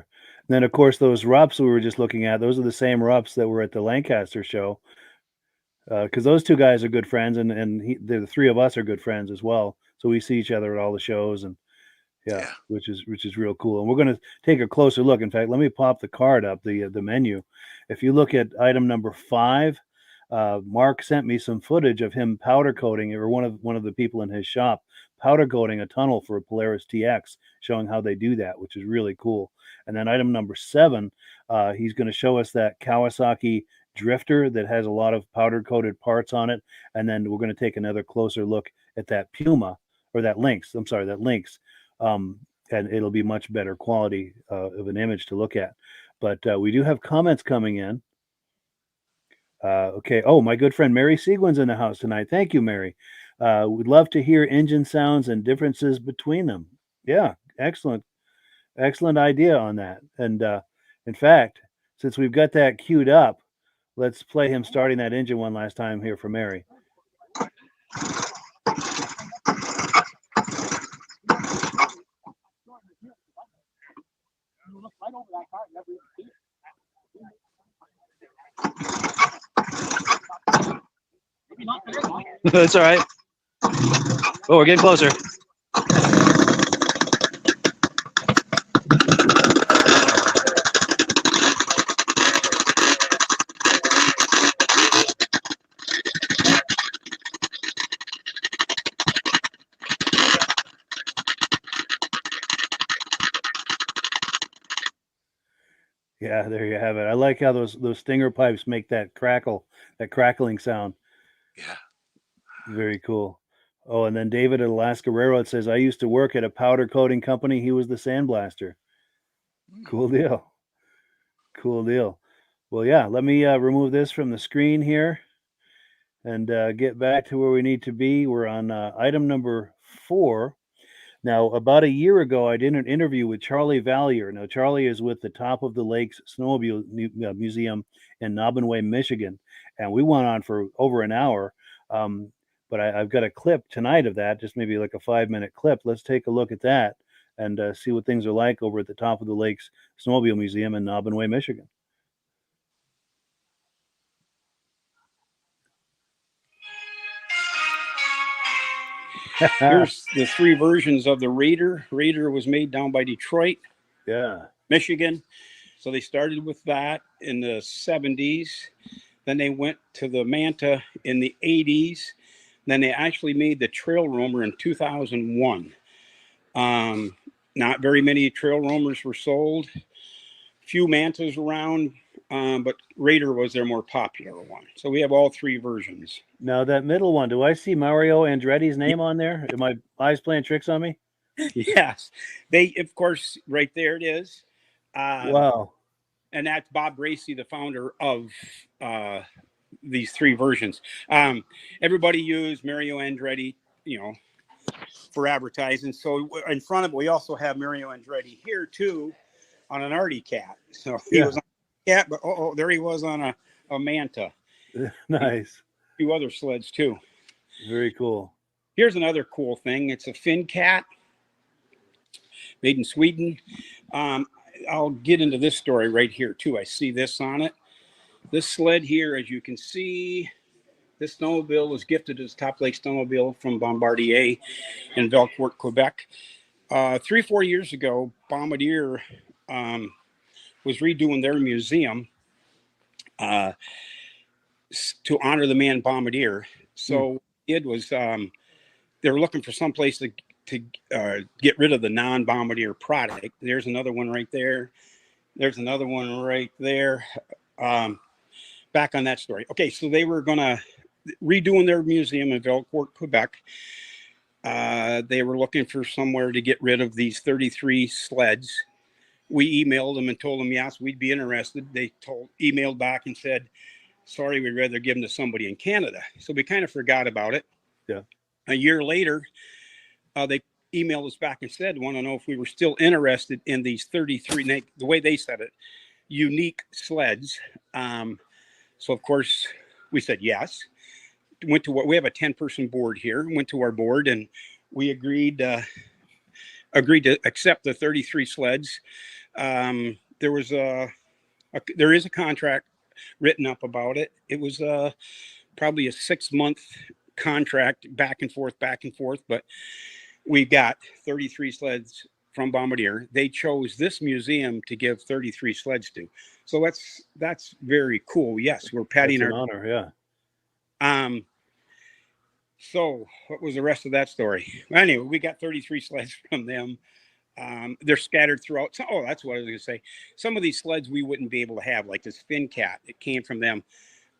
And then of course, those RUPs we were just looking at, those are the same RUPs that were at the Lancaster show. Because those two guys are good friends, and the three of us are good friends as well. So we see each other at all the shows, and yeah. which is real cool. And we're going to take a closer look. In fact, let me pop the card up, the menu. If you look at item number 5, Mark sent me some footage of him powder coating, or one of the people in his shop powder coating a tunnel for a Polaris TX, showing how they do that, which is really cool. And then item number 7, he's going to show us that Kawasaki drifter that has a lot of powder coated parts on it, and then we're going to take another closer look at that Puma, or that Lynx. I'm sorry, that Lynx, and it'll be much better quality of an image to look at. But we do have comments coming in. Okay. Oh, my good friend Mary Seguin's in the house tonight. Thank you, Mary. We'd love to hear engine sounds and differences between them. Yeah, excellent idea on that. And in fact, since we've got that queued up, let's play him starting that engine one last time here for Mary. That's all right. Oh, we're getting closer. Yeah, there you have it. I like how those stinger pipes make that crackling sound. Yeah. Very cool. Oh, and then David at Alaska Railroad says, I used to work at a powder coating company. He was the sandblaster. Cool deal. Cool deal. Well, yeah, let me remove this from the screen here and get back to where we need to be. We're on item number 4. Now, about a year ago, I did an interview with Charlie Valier. Now, Charlie is with the Top of the Lakes Snowmobile Museum in Nobbinway, Michigan, and we went on for over an hour. But I've got a clip tonight of that, just maybe like a 5-minute clip. Let's take a look at that and see what things are like over at the Top of the Lakes Snowmobile Museum in Nobbinway, Michigan. Here's the 3 versions of the Raider. Raider was made down by Detroit, Michigan. So they started with that in the 70s. Then they went to the Manta in the 80s. Then they actually made the Trail Roamer in 2001. Not very many Trail Roamers were sold. Few Mantas around, but Raider was their more popular one. So we have all 3 versions. Now, that middle one, do I see Mario Andretti's name on there? Are my eyes playing tricks on me? Yes. They, of course, right there it is. Wow. And that's Bob Bracey, the founder of these 3 versions. Everybody used Mario Andretti, for advertising. So in front of it, we also have Mario Andretti here, too, on an Artie Cat. So he was on a cat, but there he was on a Manta. Nice. A few other sleds, too. Very cool. Here's another cool thing. It's a Finn Cat, made in Sweden. I'll get into this story right here, too. I see this on it. This sled here, as you can see, this snowmobile was gifted as Top Lake Snowmobile from Bombardier in Velcourt, Quebec. 3-4 years ago, Bombardier was redoing their museum to honor the man Bombardier. So what they did was they were looking for some place to get rid of the non-Bombardier product. There's another one right there. There's another one right there. Back on that story. Okay, so they were going to redoing their museum in Velcourt, Quebec. They were looking for somewhere to get rid of these 33 sleds. We emailed them and told them, yes, we'd be interested. They emailed back and said, sorry, we'd rather give them to somebody in Canada. So we kind of forgot about it. Yeah. A year later, they emailed us back and said, want to know if we were still interested in these 33, the way they said it, unique sleds. So of course we said yes. We have a 10-person board here. Went to our board and we agreed to accept the 33 sleds. There is a contract written up about it. It was probably a 6-month contract, back and forth, but we got 33 sleds from Bombardier. They chose this museum to give 33 sleds to. So that's very cool. Yes, we're patting our honor, yeah. So what was the rest of that story? Anyway, we got 33 sleds from them. They're scattered throughout. Oh, that's what I was going to say. Some of these sleds we wouldn't be able to have, like this Finn Cat. It came from them.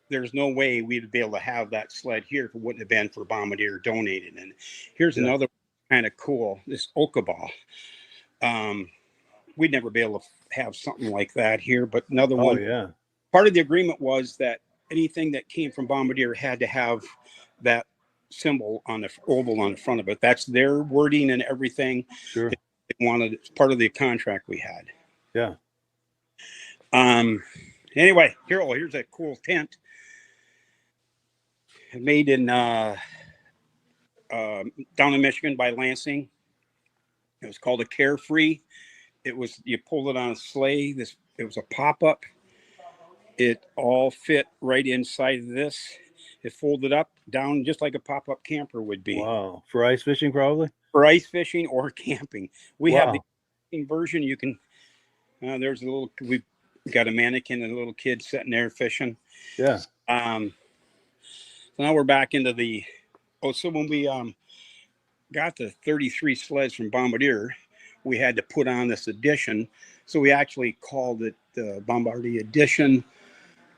There's no way we'd be able to have that sled here if it wouldn't have been for Bombardier donated. And here's another kind of cool, this Okaba. We'd never be able to have something like that here, but another one. Oh, yeah. Part of the agreement was that anything that came from Bombardier had to have that symbol on the oval on the front of it. That's their wording and everything. Sure. They wanted, it's part of the contract we had. Yeah. Anyway, here's a cool tent made in down in Michigan by Lansing. It was called a Carefree. It was, you pulled it on a sleigh. It was a pop-up. It all fit right inside of this. It folded up down just like a pop-up camper would be. Wow. For ice fishing, probably? For ice fishing or camping. We have the version. You can, there's a little, we've got a mannequin and a little kid sitting there fishing. Yeah. So now we're back into the, so when we got the 33 sleds from Bombardier, we had to put on this edition. So we actually called it the Bombardier Edition.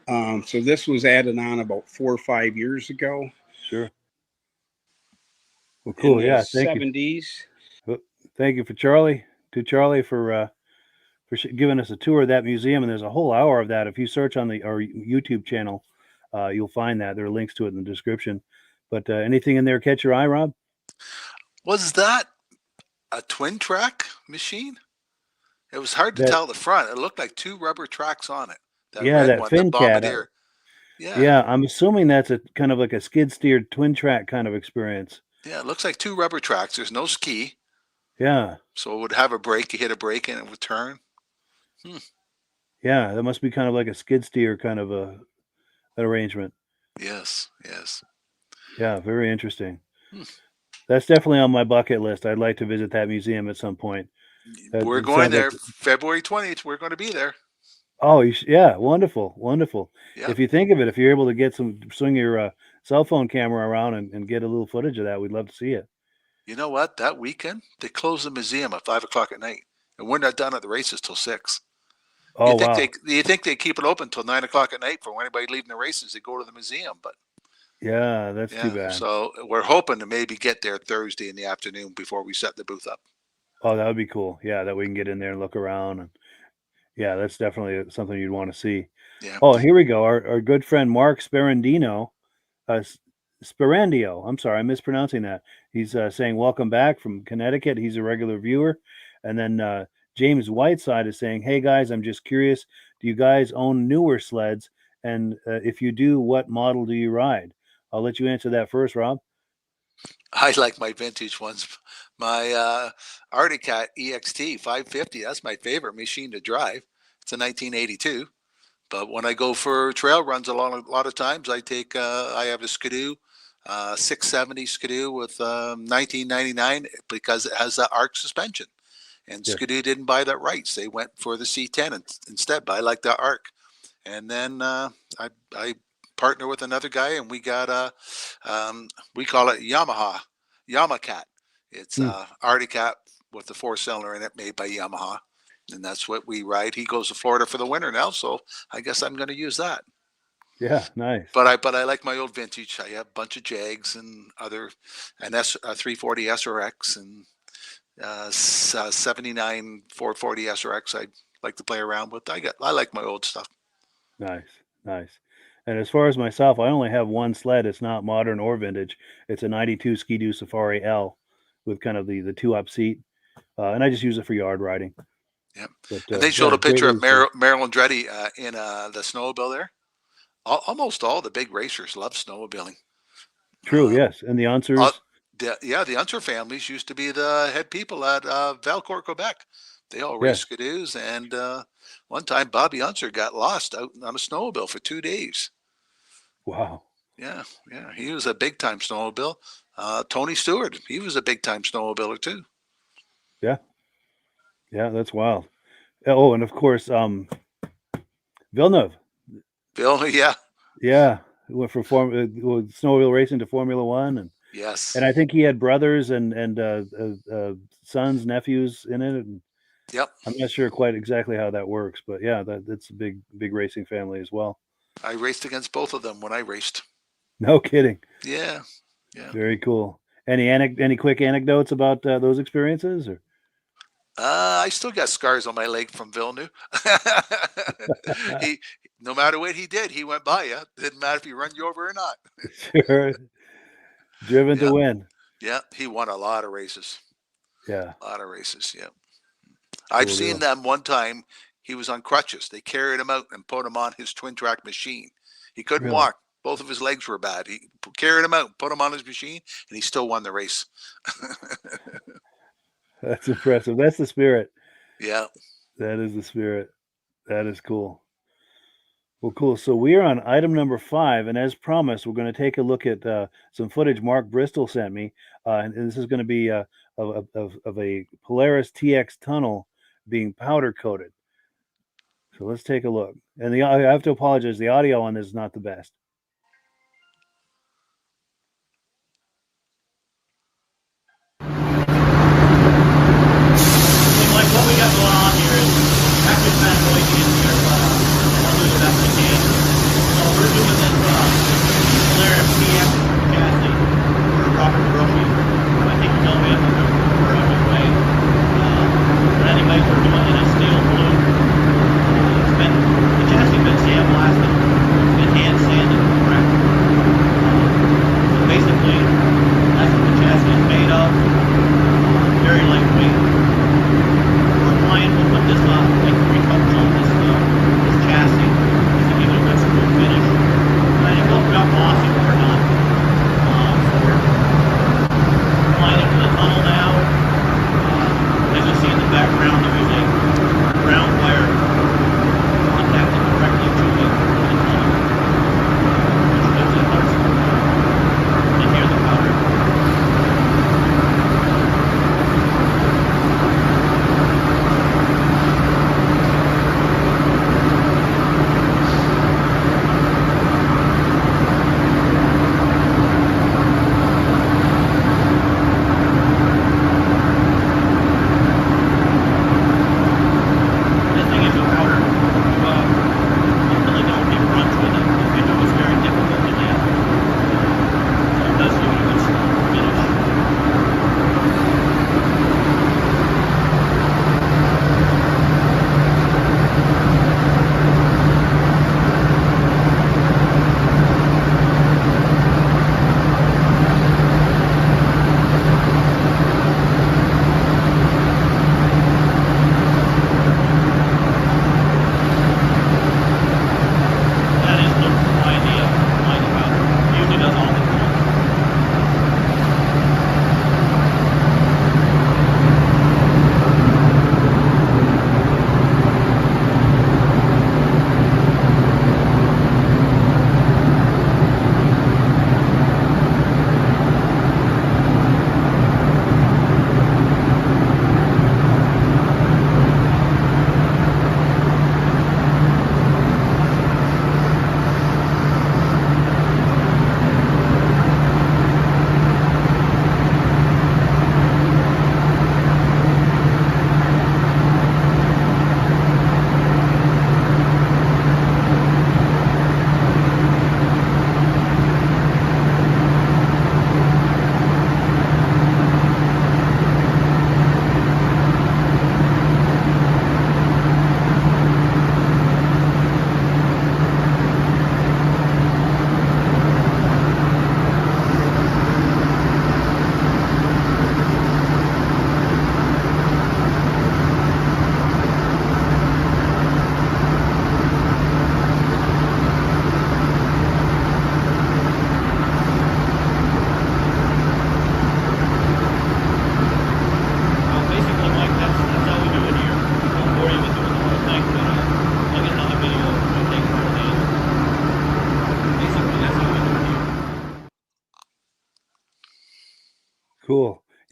So this was added on about 4 or 5 years ago. Sure. Well, cool. In the Yeah. Thank you. 70s. Thank you to Charlie for giving us a tour of that museum. And there's a whole hour of that. If you search on our YouTube channel, you'll find that. There are links to it in the description. But anything in there catch your eye, Rob? Was that a twin track machine? It was hard to tell the front. It looked like 2 rubber tracks on it. That fin cat. Bombardier. Yeah, I'm assuming that's a kind of like a skid-steered twin track kind of experience. Yeah, it looks like 2 rubber tracks. There's no ski. Yeah. So it would have a brake. You hit a brake and it would turn. Yeah, that must be kind of like a skid steer kind of an arrangement. Yes. Yeah, very interesting. That's definitely on my bucket list. I'd like to visit that museum at some point. We're going there February 20th. We're going to be there. Oh, yeah, wonderful. Yeah. If you think of it, if you're able to swing your cell phone camera around and get a little footage of that, we'd love to see it. You know what? That weekend, they close the museum at 5 o'clock at night. And we're not done at the races till 6. Oh, wow. You think they keep it open till 9 o'clock at night for anybody leaving the races? They go to the museum, but yeah, that's too bad. So we're hoping to maybe get there Thursday in the afternoon before we set the booth up. Oh, that would be cool. Yeah, that we can get in there and look around. And yeah, that's definitely something you'd want to see. Yeah. Oh, here we go. Our good friend Mark Sperandio. I'm sorry, I'm mispronouncing that. He's saying welcome back from Connecticut. He's a regular viewer. And then James Whiteside is saying, hey guys, I'm just curious. Do you guys own newer sleds? And if you do, what model do you ride? I'll let you answer that first, Rob. I like my vintage ones. My Arctic EXT 550, that's my favorite machine to drive. It's a 1982. But when I go for trail runs a lot of times, I have a Skidoo, 670 Skidoo with 1999 because it has that arc suspension. And Skidoo didn't buy that rights. They went for the C10 instead, but I like that arc. And then I partner with another guy, and we got we call it Yamacat. It's Arctic with the 4-cylinder in it, made by Yamaha, and that's what we ride. He goes to Florida for the winter now, so I guess I'm going to use that. Yeah, nice. But I like my old vintage. I have a bunch of Jags and other, and that's 340 SRX and 79 440 SRX. I'd like to play around with. I like my old stuff. Nice. And as far as myself, I only have one sled. It's not modern or vintage. It's a 92 Ski-Doo Safari L with kind of the 2-up seat. And I just use it for yard riding. Yep. But, and they showed a picture of Marilyn Andretti in the snowmobile there. Almost all the big racers love snowmobiling. True, yes. And the Unsers. The Unser families used to be the head people at Valcourt, Quebec. They all raced Skidoos. And one time Bobby Unser got lost out on a snowmobile for 2 days. Wow. Yeah. He was a big-time snowmobile. Tony Stewart, he was a big-time snowmobiler too. Yeah, that's wild. Oh, and of course, Villeneuve. Yeah, he went from snowmobile racing to Formula One, and yes, and I think he had brothers and sons, nephews in it. And yep, I'm not sure quite exactly how that works, but yeah, that's a big racing family as well. I raced against both of them when I raced. No kidding. Yeah. Very cool. Any quick anecdotes about those experiences? Or I still got scars on my leg from Villeneuve. No matter what he did, he went by you. Didn't matter if he run you over or not. Sure. Driven to win. Yeah, he won a lot of races. Yeah. A lot of races, yeah. I've seen them one time. He was on crutches. They carried him out and put him on his twin track machine. He couldn't walk. Both of his legs were bad. He carried him out, put him on his machine, and he still won the race. That's impressive. That's the spirit. Yeah. That is the spirit. That is cool. Well, cool. So we are on item number 5, and as promised, we're going to take a look at some footage Mark Bristol sent me, and this is going to be of a Polaris TX tunnel being powder coated. So let's take a look. And I have to apologize. The audio on this is not the best. Like what we got going on here is actually kind of noisy in here.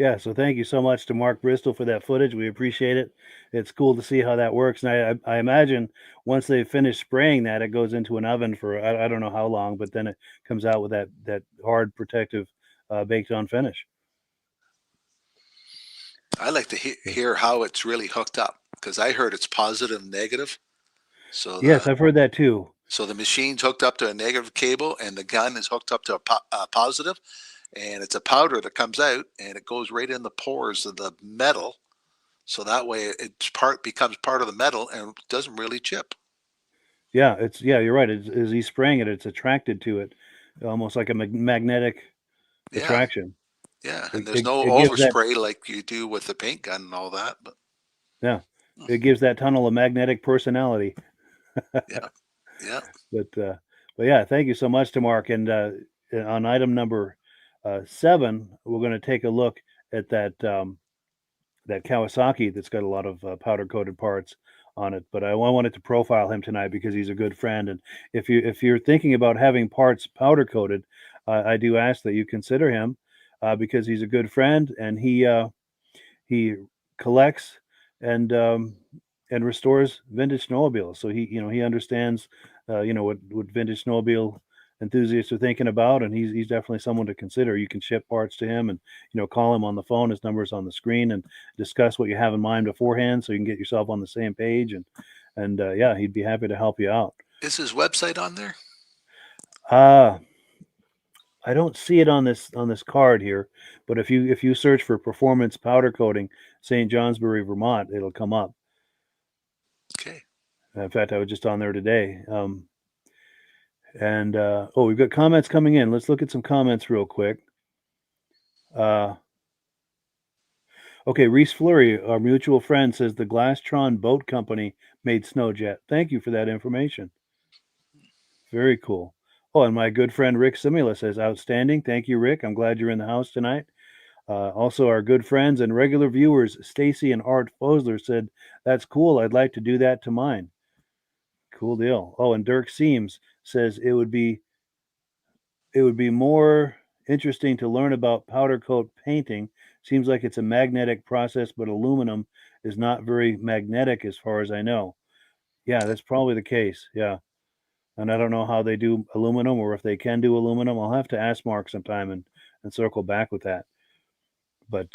Yeah, so thank you so much to Mark Bristol for that footage. We appreciate it. It's cool to see how that works. And I imagine once they finish spraying that, it goes into an oven for I don't know how long, but then it comes out with that hard protective baked on finish. I like to hear how it's really hooked up, because I heard it's positive, negative. So Yes, I've heard that too. so the machine's hooked up to a negative cable, and the gun is hooked up to a positive, and it's a powder that comes out, and it goes right in the pores of the metal. So that way, becomes part of the metal and doesn't really chip. Yeah, you're right. As he's spraying it, it's attracted to it, almost like a magnetic Yeah, attraction. yeah. It, And there's it, no it gives that overspray like you do with the paint gun and all that. But yeah, it gives that tunnel a magnetic personality. yeah, yeah. But yeah, thank you so much to Mark. And on item number 7, we're going to take a look at that that Kawasaki that's got a lot of powder coated parts on it. But I wanted to profile him tonight because he's a good friend. And if you're thinking about having parts powder coated, I do ask that you consider him because he's a good friend, and he collects and restores vintage snowmobiles. So he understands what vintage snowmobile enthusiasts are thinking about, and he's definitely someone to consider. You can ship parts to him, and call him on the phone. His number's on the screen, and discuss what you have in mind beforehand, so you can get yourself on the same page. And yeah, he'd be happy to help you out. Is his website on there? I don't see it on this card here, but if you search for performance powder coating St. Johnsbury, Vermont, it'll come up. Okay. In fact, I was just on there today. We've got comments coming in. Let's look at some comments real quick. Okay, Reese Fleury, our mutual friend, says the Glastron Boat Company made Snowjet. Thank you for that information. Very cool. Oh, and my good friend Rick Simula says, outstanding. Thank you, Rick. I'm glad you're in the house tonight. Also, our good friends and regular viewers, Stacy and Art Fosler, said, that's cool. I'd like to do that to mine. Cool deal. Oh, and Dirk Seams says it would be more interesting to learn about powder coat painting. Seems like it's a magnetic process, but aluminum is not very magnetic as far as I know. Yeah, that's probably the case. Yeah. And I don't know how they do aluminum, or if they can do aluminum. I'll have to ask Mark sometime and circle back with that. But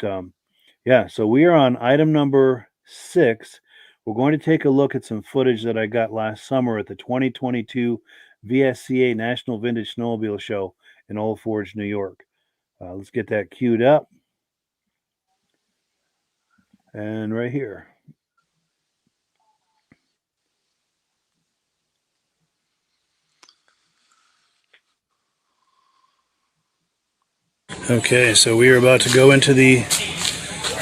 yeah, so we are on item number 6. We're going to take a look at some footage that I got last summer at the 2022 VSCA National Vintage Snowmobile Show in Old Forge, New York. Let's get that queued up. And right here. Okay, so we are about to go into the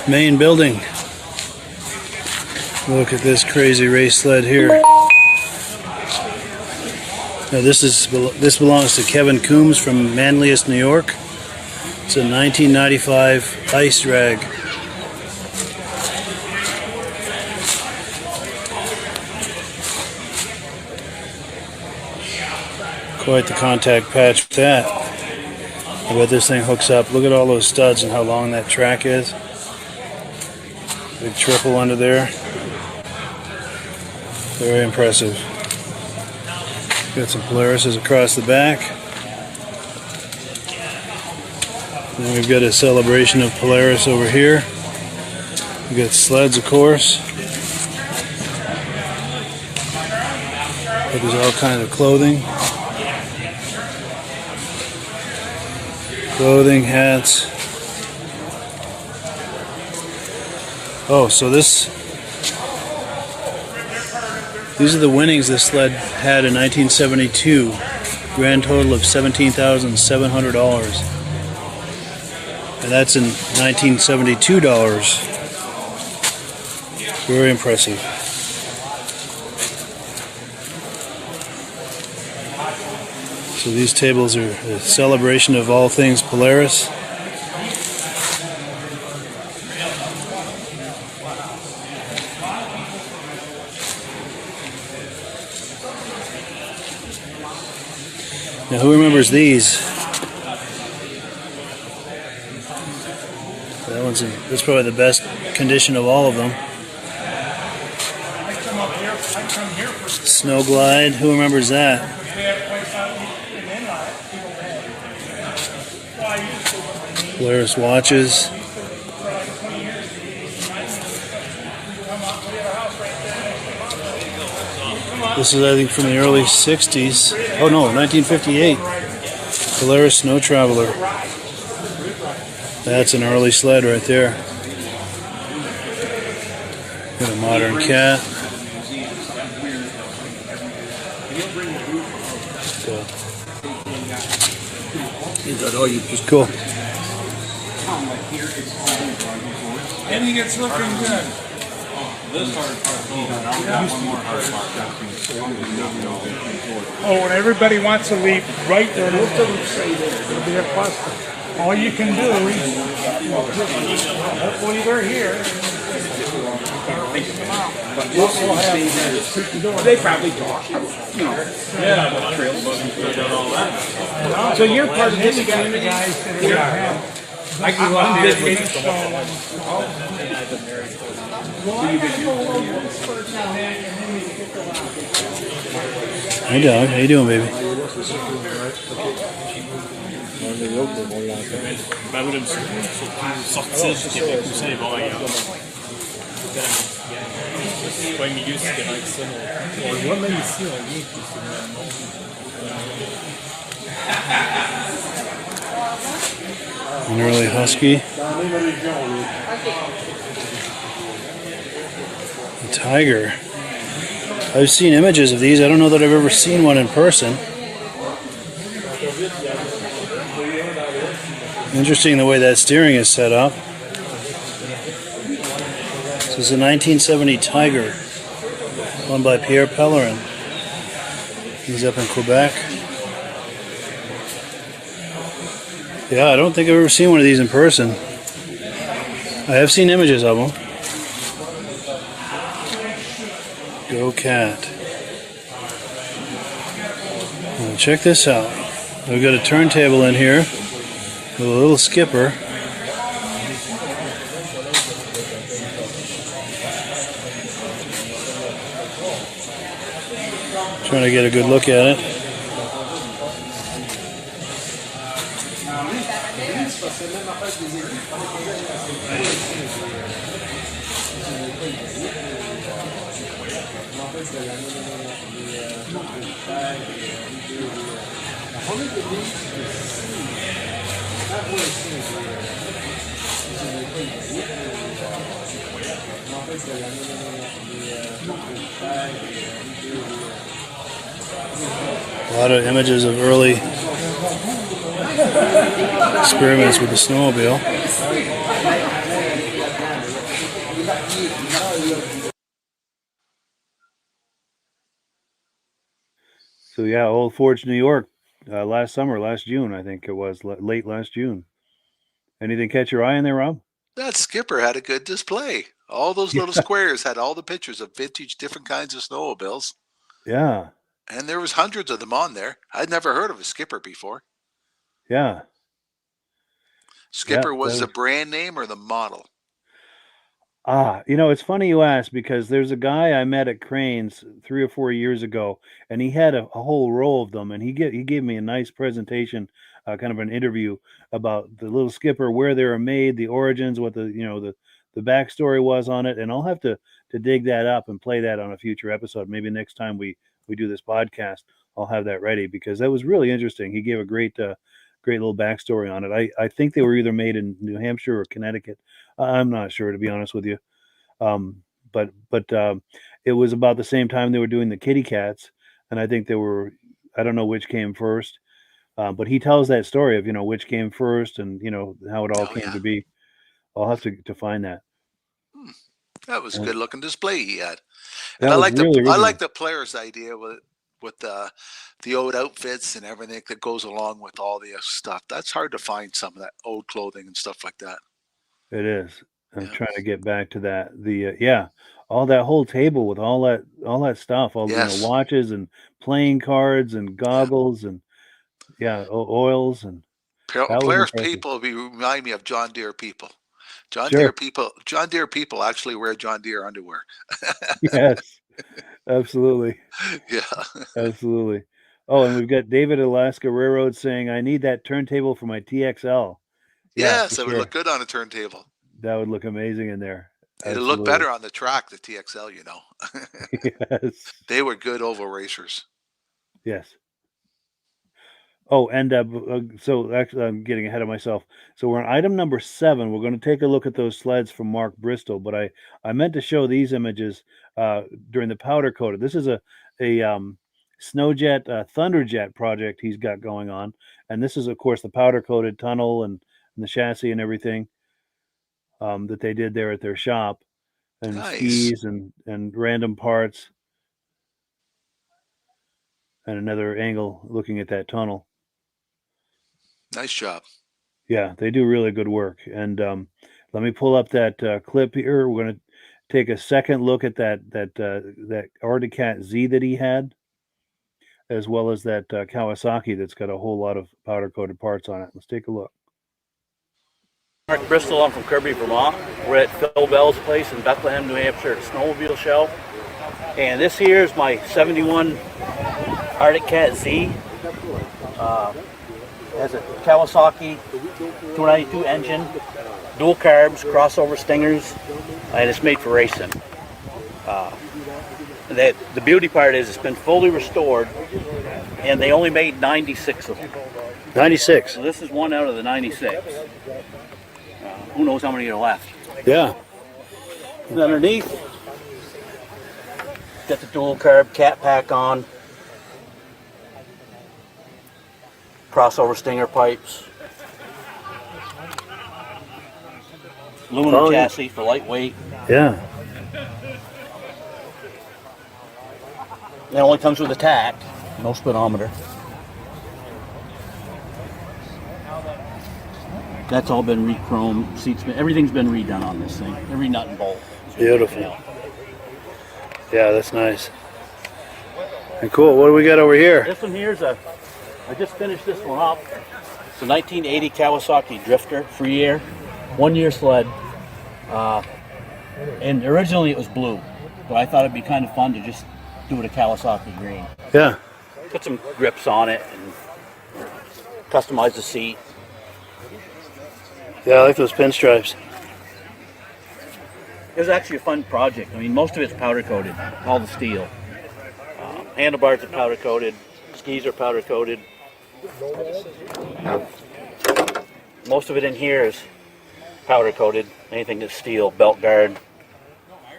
main building. Look at this crazy race sled here. Now this belongs to Kevin Coombs from Manlius, New York. It's a 1995 ice drag. Quite the contact patch with that. I bet this thing hooks up. Look at all those studs and how long that track is. Big triple under there. Very impressive. Got some Polarises across the back. Then we've got a celebration of Polaris over here. We've got sleds, of course. There's all kinds of clothing. Clothing, hats. Oh, so these are the winnings this sled had in 1972. Grand total of $17,700. And that's in 1972 dollars. Very impressive. So these tables are a celebration of all things Polaris. Now who remembers these? That That's probably the best condition of all of them. Snow Glide, who remembers that? Polaris watches. This is, I think, from the early 60s. Oh no, 1958. Polaris Snow Traveler. That's an early sled right there. Got a modern cat. Cool. And it's looking good. Oh, and everybody wants to leave right there. It'll be a cluster. All you can do is, hopefully they're here. They probably talk. So you're part of this guys. I grew up Hey Doug, how you doing, baby? An early husky. A tiger. I've seen images of these. I don't know that I've ever seen one in person. Interesting the way that steering is set up. This is a 1970 Tiger, owned by Pierre Pellerin. He's up in Quebec. Yeah, I don't think I've ever seen one of these in person. I have seen images of them. Go cat. Now check this out. We've got a turntable in here with a little skipper. Trying to get a good look at it. A lot of images of early experiments with the snowmobile. So yeah, Old Forge, New York, last June, I think it was, late last June. Anything catch your eye in there, Rob? That skipper had a good display. All those little squares had all the pictures of vintage, different kinds of snowmobiles. Yeah. And there was hundreds of them on there. I'd never heard of a skipper before. Yeah. Skipper was the brand name or the model? It's funny you ask, because there's a guy I met at Cranes 3 or 4 years ago, and he had a whole row of them, and he gave me a nice presentation, kind of an interview about the little skipper, where they were made, the origins, what the backstory was on it, and I'll have to dig that up and play that on a future episode. Maybe next time we do this podcast, I'll have that ready, because that was really interesting. He gave a great little backstory on it. I think they were either made in New Hampshire or Connecticut. I'm not sure, to be honest with you. But it was about the same time they were doing the kitty cats, and I think I don't know which came first. But he tells that story of, which came first and, how it all came to be. I'll have to find that. That was a good looking display he had. That And I was like really I like the player's idea with the old outfits and everything that goes along with all the stuff. That's hard to find, some of that old clothing and stuff like that. It is. I'm trying to get back to that. All that whole table with all that stuff, all Yes. watches and playing cards and goggles and oils and that was Players impressive. people remind me of John Deere people. John Sure. Deere people actually wear John Deere underwear. Yes, absolutely. Yeah. Absolutely. Oh, and we've got David Alaska Railroad saying, I need that turntable for my TXL. Yeah, Yes, for it would sure. look good on a turntable. That would look amazing in there. It'll look better on the track, the TXL, you know. Yes. They were good oval racers. Yes. Oh, and so actually, I'm getting ahead of myself. So we're on item number 7. We're going to take a look at those sleds from Mark Bristol, but I meant to show these images during the powder coated. This is a Snowjet Thunderjet project he's got going on, and this is of course the powder coated tunnel and the chassis and everything that they did there at their shop, and Nice. skis and random parts, and another angle looking at that tunnel. Nice job. Yeah, they do really good work. And let me pull up that clip here. We're going to take a second look at that Arctic Cat Z that he had, as well as that Kawasaki that's got a whole lot of powder coated parts on it. Let's take a look. Mark Bristol, I'm from Kirby, Vermont. We're at Phil Bell's place in Bethlehem, New Hampshire at Snowmobile Show. And this here is my 71 Arctic Cat Z. Has a Kawasaki 292 engine, dual carbs, crossover stingers, and it's made for racing. The beauty part is it's been fully restored, and they only made 96 of them. 96. So this is one out of the 96. Who knows how many are left? Yeah. And underneath, got the dual carb cat pack on, crossover stinger pipes, aluminum chassis for lightweight. Yeah. It only comes with a tack, no speedometer. That's all been re-chromed, seats, everything's been redone on this thing. Every nut and bolt. Beautiful. Yeah, that's nice. And cool. What do we got over here? This one here's I just finished this one up. It's a 1980 Kawasaki Drifter, free air, 1 year sled. And originally it was blue, but I thought it'd be kind of fun to just do it a Kawasaki green. Yeah. Put some grips on it and customize the seat. Yeah, I like those pinstripes. It was actually a fun project. I mean, most of it's powder coated, all the steel. Handlebars are powder coated, skis are powder coated. Most of it in here is powder coated. Anything that's steel, belt guard,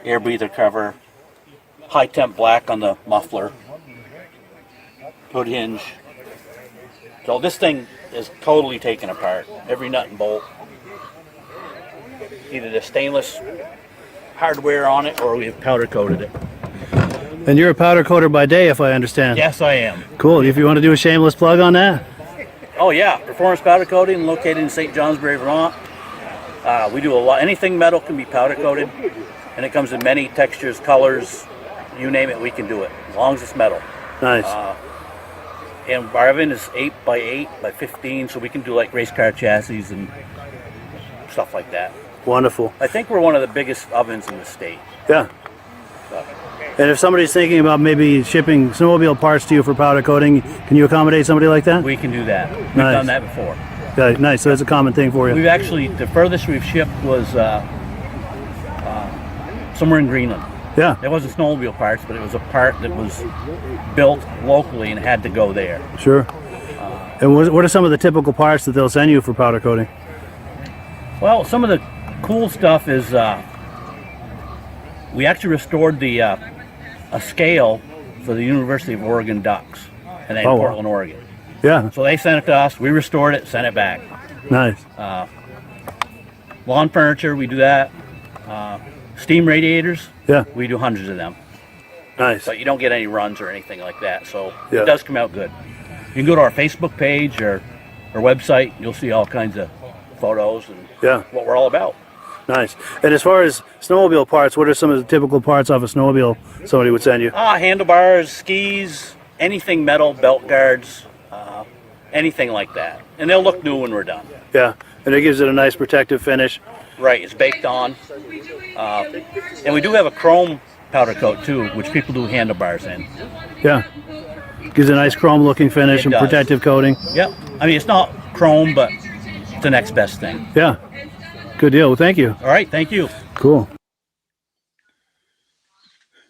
air breather cover, high temp black on the muffler, hood hinge. So this thing is totally taken apart. Every nut and bolt. Either the stainless hardware on it or we've powder coated it. And you're a powder coater by day, if I understand. Yes, I am. Cool. If you want to do a shameless plug on that. Oh yeah, Performance Powder Coating, located in St. Johnsbury, Vermont. We do a lot. Anything metal can be powder coated, and it comes in many textures, colors, you name it, we can do it as long as it's metal. Nice. And our oven is 8x8 by 15, so we can do like race car chassis and stuff like that. Wonderful. I think we're one of the biggest ovens in the state. Yeah. So, And if somebody's thinking about maybe shipping snowmobile parts to you for powder coating, can you accommodate somebody like that? we can do that. We've Nice. done that before. Yeah, nice. So that's a common thing for you. We've actually, the furthest we've shipped was somewhere in Greenland. Yeah. It wasn't snowmobile parts, but it was a part that was built locally and had to go there. Sure. And what are some of the typical parts that they'll send you for powder coating? Well, some of the cool stuff is we actually restored the a scale for the University of Oregon Ducks in Oh, wow. Portland, Oregon. Yeah. So they sent it to us, we restored it, sent it back. Nice. Lawn furniture, we do that. Steam radiators, Yeah. we do hundreds of them. Nice. But you don't get any runs or anything like that, so Yeah. it does come out good. You can go to our Facebook page or our website, you'll see all kinds of photos and Yeah. what we're all about. Nice. And as far as snowmobile parts, what are some of the typical parts off a snowmobile somebody would send you? Handlebars, skis, anything metal, belt guards, anything like that. And they'll look new when we're done. Yeah. And it gives it a nice protective finish. Right, it's baked on. And we do have a chrome powder coat too, which people do handlebars in. Yeah. Gives a nice chrome looking finish It and does. protective coating. Yep. I mean, it's not chrome, but it's the next best thing. Yeah. Good deal. Well, thank you. All right, thank you. Cool.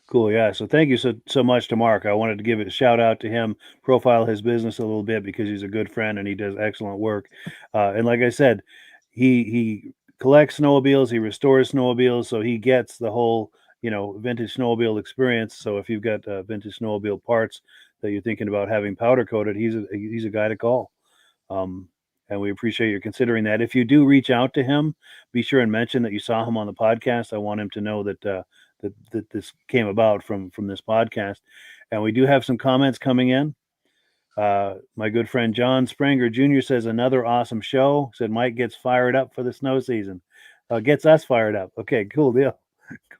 Cool. Yeah. So thank you so much to Mark. I wanted to give a shout out to him, profile his business a little bit because he's a good friend and he does excellent work. And like I said, he collects snowmobiles, he restores snowmobiles, so he gets the whole, vintage snowmobile experience. So if you've got vintage snowmobile parts that you're thinking about having powder coated, he's a guy to call. And we appreciate you considering that. If you do reach out to him, be sure and mention that you saw him on the podcast. I want him to know that that this came about from this podcast. And we do have some comments coming in. My good friend John Springer Jr. says, another awesome show. Said Mike gets fired up for the snow season. Gets us fired up. Okay, cool deal.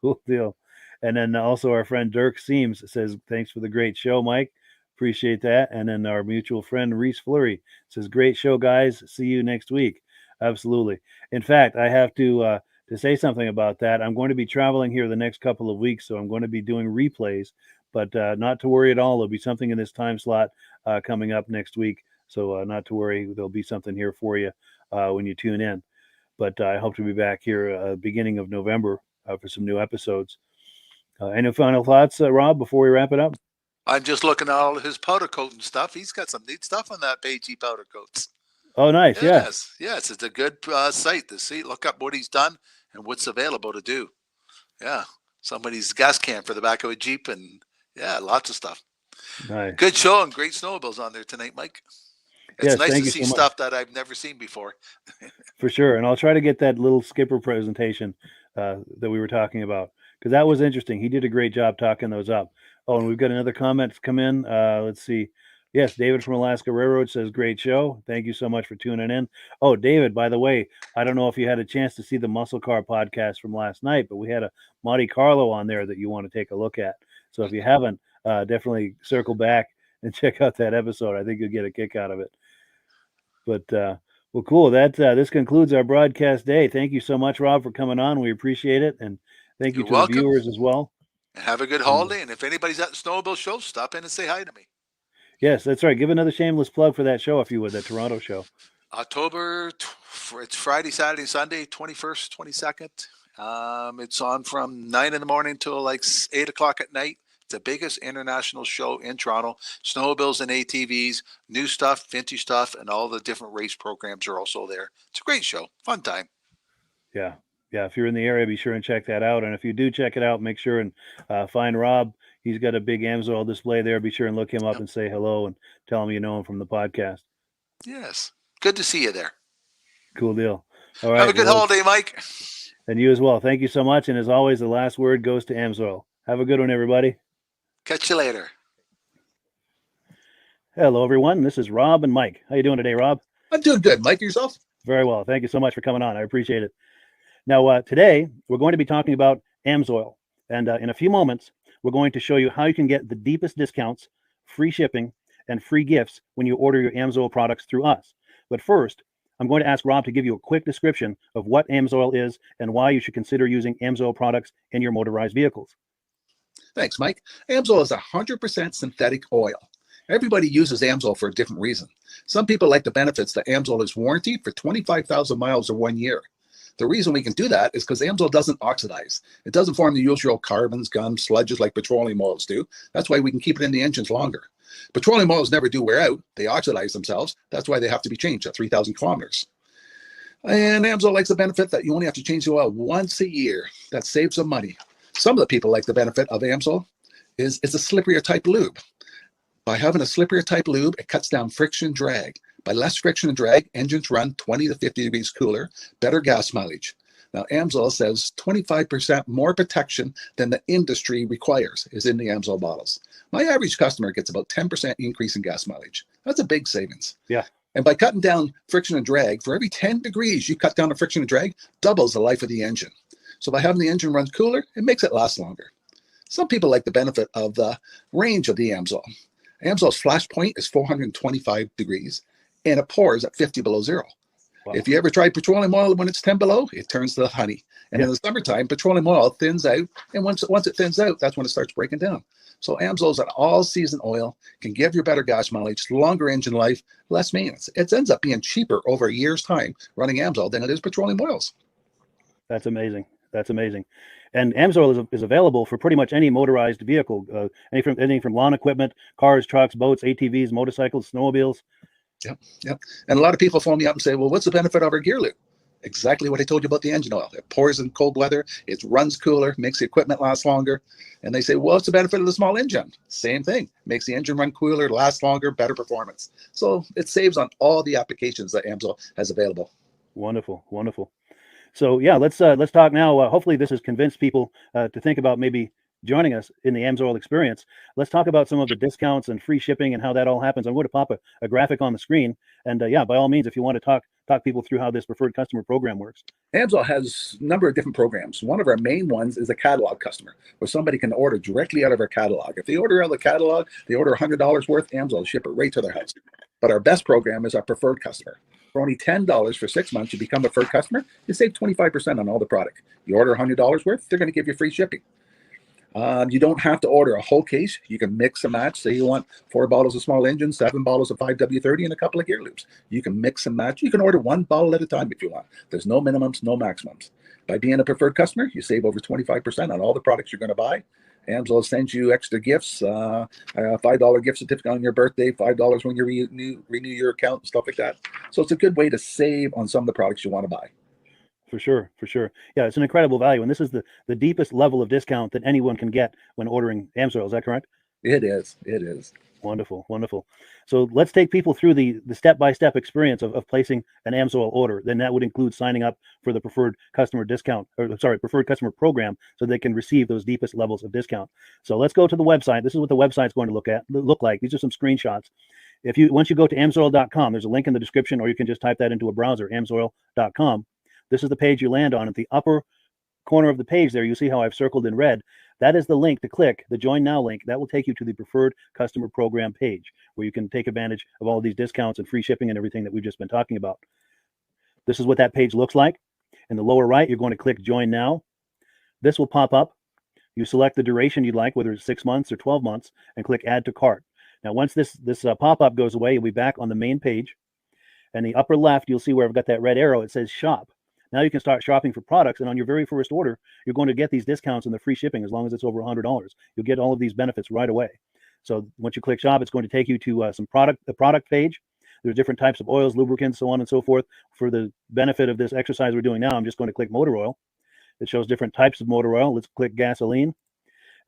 Cool deal. And then also our friend Dirk Seams says, thanks for the great show, Mike. Appreciate that. And then our mutual friend Reese Fleury says, great show, guys. See you next week. Absolutely. In fact, I have to say something about that. I'm going to be traveling here the next couple of weeks, so I'm going to be doing replays, but not to worry at all. There'll be something in this time slot coming up next week, so not to worry. There'll be something here for you when you tune in. But I hope to be back here beginning of November for some new episodes. Any final thoughts, Rob, before we wrap it up? I'm just looking at all of his powder coat and stuff. He's got some neat stuff on that page, powder coats. Oh, nice. Yes. Yes. It's a good site to see. Look up what he's done and what's available to do. Yeah. Somebody's gas can for the back of a Jeep and lots of stuff. Nice. Good show and great snowmobiles on there tonight, Mike. It's Yes, nice thank to you see so much. stuff that I've never seen before. For sure. And I'll try to get that little skipper presentation that we were talking about, because that was interesting. He did a great job talking those up. Oh, and we've got another comment come in. Let's see. Yes, David from Alaska Railroad says, great show. Thank you so much for tuning in. Oh, David, by the way, I don't know if you had a chance to see the Muscle Car podcast from last night, but we had a Monte Carlo on there that you want to take a look at. So if you haven't, definitely circle back and check out that episode. I think you'll get a kick out of it. But, well, cool. This concludes our broadcast day. Thank you so much, Rob, for coming on. We appreciate it. And thank you You're to welcome. the viewers as well. Have a good holiday. And if anybody's at the Snowmobile show, stop in and say hi to me. Yes, that's right. Give another shameless plug for that show, if you would, that Toronto show. It's Friday, Saturday, Sunday, 21st, 22nd. It's on from 9 in the morning till like 8 o'clock at night. It's the biggest international show in Toronto. Snowmobiles and ATVs, new stuff, vintage stuff, and all the different race programs are also there. It's a great show. Fun time. Yeah. Yeah. If you're in the area, be sure and check that out. And if you do check it out, make sure and find Rob. He's got a big Amsoil display there. Be sure and look him up and say hello and tell him you know him from the podcast. Yes. Good to see you there. Cool deal. All right. Have a good holiday, Mike. And you as well. Thank you so much. And as always, the last word goes to Amsoil. Have a good one, everybody. Catch you later. Hello, everyone. This is Rob and Mike. How you doing today, Rob? I'm doing good. Mike, yourself? Very well. Thank you so much for coming on. I appreciate it. Now, today, we're going to be talking about Amsoil. And in a few moments, we're going to show you how you can get the deepest discounts, free shipping, and free gifts when you order your Amsoil products through us. But first, I'm going to ask Rob to give you a quick description of what Amsoil is and why you should consider using Amsoil products in your motorized vehicles. Thanks, Mike. Amsoil is 100% synthetic oil. Everybody uses Amsoil for a different reason. Some people like the benefits that Amsoil is warranted for 25,000 miles or 1 year. The reason we can do that is because Amsoil doesn't oxidize. It doesn't form the usual carbons, gums, sludges like petroleum oils do. That's why we can keep it in the engines longer. Petroleum oils never do wear out. They oxidize themselves. That's why they have to be changed at 3,000 kilometers. And Amsoil likes the benefit that you only have to change the oil once a year. That saves them money. Some of the people like the benefit of Amsoil is it's a slipperier type lube. By having a slipperier type lube, it cuts down friction drag. By less friction and drag, engines run 20 to 50 degrees cooler, better gas mileage. Now, Amsoil says 25% more protection than the industry requires is in the Amsoil bottles. My average customer gets about 10% increase in gas mileage. That's a big savings. Yeah. And by cutting down friction and drag, for every 10 degrees you cut down the friction and drag, doubles the life of the engine. So by having the engine run cooler, it makes it last longer. Some people like the benefit of the range of the Amsoil. Amsoil's flash point is 425 degrees, and it pours at 50 below zero. Wow. If you ever tried petroleum oil when it's 10 below, it turns to honey. And in the summertime, petroleum oil thins out. And once it thins out, that's when it starts breaking down. So Amsol's an all-season oil, can give you better gas mileage, longer engine life, less maintenance. It ends up being cheaper over a year's time running Amsol than it is petroleum oils. That's amazing. That's amazing. And Amsol is available for pretty much any motorized vehicle, anything from lawn equipment, cars, trucks, boats, ATVs, motorcycles, snowmobiles. Yep. And a lot of people phone me up and say, well, what's the benefit of our gear loop? Exactly what I told you about the engine oil. It pours in cold weather, it runs cooler, makes the equipment last longer. And they say, well, what's the benefit of the small engine? Same thing. Makes the engine run cooler, last longer, better performance. So it saves on all the applications that Amsol has available. Wonderful, wonderful. So yeah, let's talk now. Hopefully this has convinced people to think about maybe joining us in the Amsol experience. Let's talk about some of the discounts and free shipping and how that all happens. I'm going to pop a graphic on the screen. And yeah, by all means, if you want to talk people through how this preferred customer program works. Amsol has a number of different programs. One of our main ones is a catalog customer, where somebody can order directly out of our catalog. If they order out of the catalog, they order $100 worth, Amsol will ship it right to their house. But our best program is our preferred customer. For only $10 for 6 months, you become a preferred customer, you save 25% on all the product. You order $100 worth, they're going to give you free shipping. You don't have to order a whole case. You can mix and match. Say you want 4 bottles of small engine, 7 bottles of 5W30, and a couple of gear loops. You can mix and match. You can order 1 bottle at a time if you want. There's no minimums, no maximums. By being a preferred customer, you save over 25% on all the products you're going to buy. Amsol sends you extra gifts, a $5 gift certificate on your birthday, $5 when you renew your account, and stuff like that. So it's a good way to save on some of the products you want to buy. For sure. Yeah, it's an incredible value. And this is the deepest level of discount that anyone can get when ordering Amsol. Is that correct? It is. Wonderful. So let's take people through the step-by-step experience of placing an Amsol order. Then that would include signing up for the preferred customer preferred customer program, so they can receive those deepest levels of discount. So let's go to the website. This is what the website's going to look like. These are some screenshots. Once you go to amsoil.com, there's a link in the description, or you can just type that into a browser, amsoil.com. This is the page you land on. At the upper corner of the page there, you see how I've circled in red. That is the link to click, the Join Now link. That will take you to the preferred customer program page, where you can take advantage of all these discounts and free shipping and everything that we've just been talking about. This is what that page looks like. In the lower right, you're going to click Join Now. This will pop up. You select the duration you'd like, whether it's 6 months or 12 months, and click Add to Cart. Now, once this pop-up goes away, you'll be back on the main page. And the upper left, you'll see where I've got that red arrow. It says Shop. Now you can start shopping for products, and on your very first order, you're going to get these discounts and the free shipping as long as it's over $100. You'll get all of these benefits right away. So once you click Shop, it's going to take you to the product page. There's different types of oils, lubricants, so on and so forth. For the benefit of this exercise we're doing now, I'm just going to click motor oil. It shows different types of motor oil. Let's click gasoline.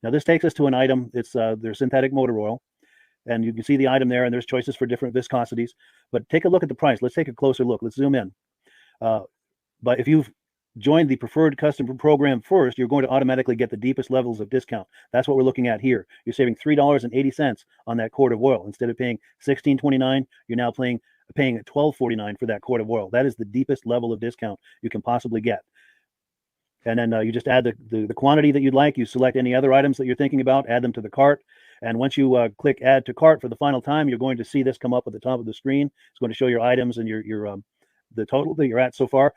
Now this takes us to an item. It's their synthetic motor oil. And you can see the item there, and there's choices for different viscosities. But take a look at the price. Let's take a closer look. Let's zoom in. But if you've joined the preferred customer program first, you're going to automatically get the deepest levels of discount. That's what we're looking at here. You're saving $3.80 on that quart of oil. Instead of paying $16.29, you're now paying $12.49 for that quart of oil. That is the deepest level of discount you can possibly get. And then you just add the quantity that you'd like. You select any other items that you're thinking about, add them to the cart. And once you click Add to Cart for the final time, you're going to see this come up at the top of the screen. It's going to show your items and your the total that you're at so far.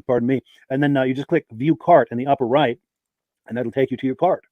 Pardon me. And then you just click View Cart in the upper right, and that'll take you to your cart.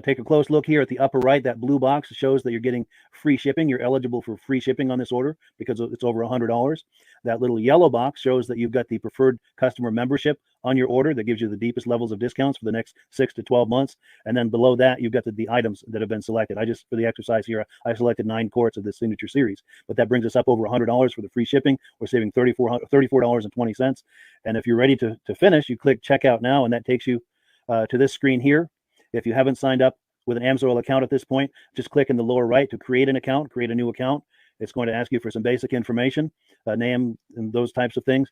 Take a close look here at the upper right. That blue box shows that you're getting free shipping. You're eligible for free shipping on this order because it's over $100. That little yellow box shows that you've got the preferred customer membership on your order that gives you the deepest levels of discounts for the next 6 to 12 months. And then below that, you've got the items that have been selected. For the exercise here, I selected 9 quarts of the signature series, but that brings us up over $100 for the free shipping. We're saving $34.20. And if you're ready to finish, you click Checkout Now, and that takes you to this screen here. If you haven't signed up with an Amsol account at this point, just click in the lower right to create an account, create a new account. It's going to ask you for some basic information, name, and those types of things.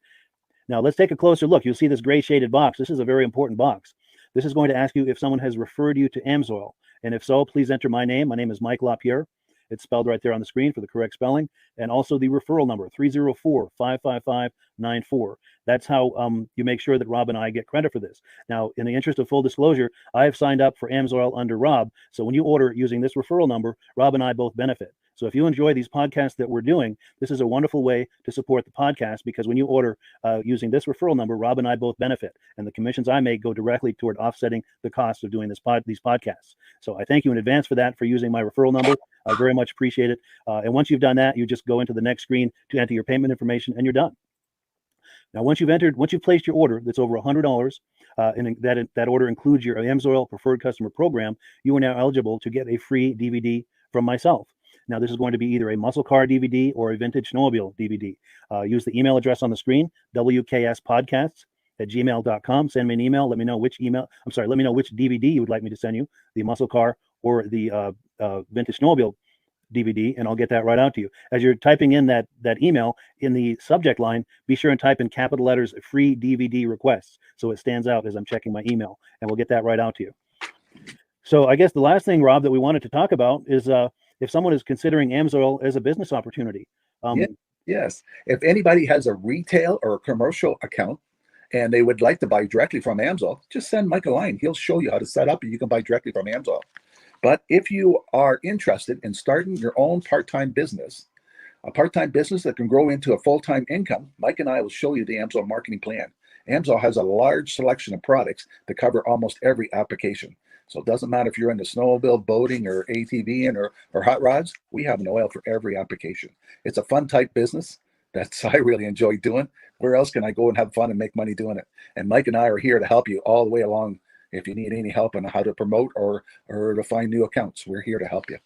Now let's take a closer look. You'll see this gray shaded box. This is a very important box. This is going to ask you if someone has referred you to Amsol. And if so, please enter my name. My name is Mike LaPierre. It's spelled right there on the screen for the correct spelling. And also the referral number, 304-555-94. That's how you make sure that Rob and I get credit for this. Now, in the interest of full disclosure, I have signed up for Amsol under Rob. So when you order using this referral number, Rob and I both benefit. So if you enjoy these podcasts that we're doing, this is a wonderful way to support the podcast, because when you order using this referral number, Rob and I both benefit, and the commissions I make go directly toward offsetting the cost of doing these podcasts. So I thank you in advance for that, for using my referral number. I very much appreciate it. And once you've done that, you just go into the next screen to enter your payment information, and you're done. Now, once you've placed your order that's over $100, and that order includes your AMSOIL Preferred Customer Program, you are now eligible to get a free DVD from myself. Now, this is going to be either a muscle car DVD or a vintage snowmobile DVD. Use the email address on the screen, wkspodcasts@gmail.com. Send me an email. Let me know which DVD you would like me to send you, the muscle car or the vintage snowmobile DVD, and I'll get that right out to you. As you're typing in that email, in the subject line, be sure and type in capital letters "free DVD requests," so it stands out as I'm checking my email, and we'll get that right out to you. So I guess the last thing, Rob, that we wanted to talk about is if someone is considering AMSOIL as a business opportunity. Yes. If anybody has a retail or a commercial account and they would like to buy directly from AMSOIL, just send Mike a line. He'll show you how to set up, and you can buy directly from AMSOIL. But if you are interested in starting your own part-time business, a part-time business that can grow into a full-time income, Mike and I will show you the AMSOIL marketing plan. AMSOIL has a large selection of products that cover almost every application. So it doesn't matter if you're into snowmobile, boating, or ATVing, or hot rods. We have an oil for every application. It's a fun type business that's I really enjoy doing. Where else can I go and have fun and make money doing it? And Mike and I are here to help you all the way along. If you need any help on how to promote or to find new accounts, we're here to help you.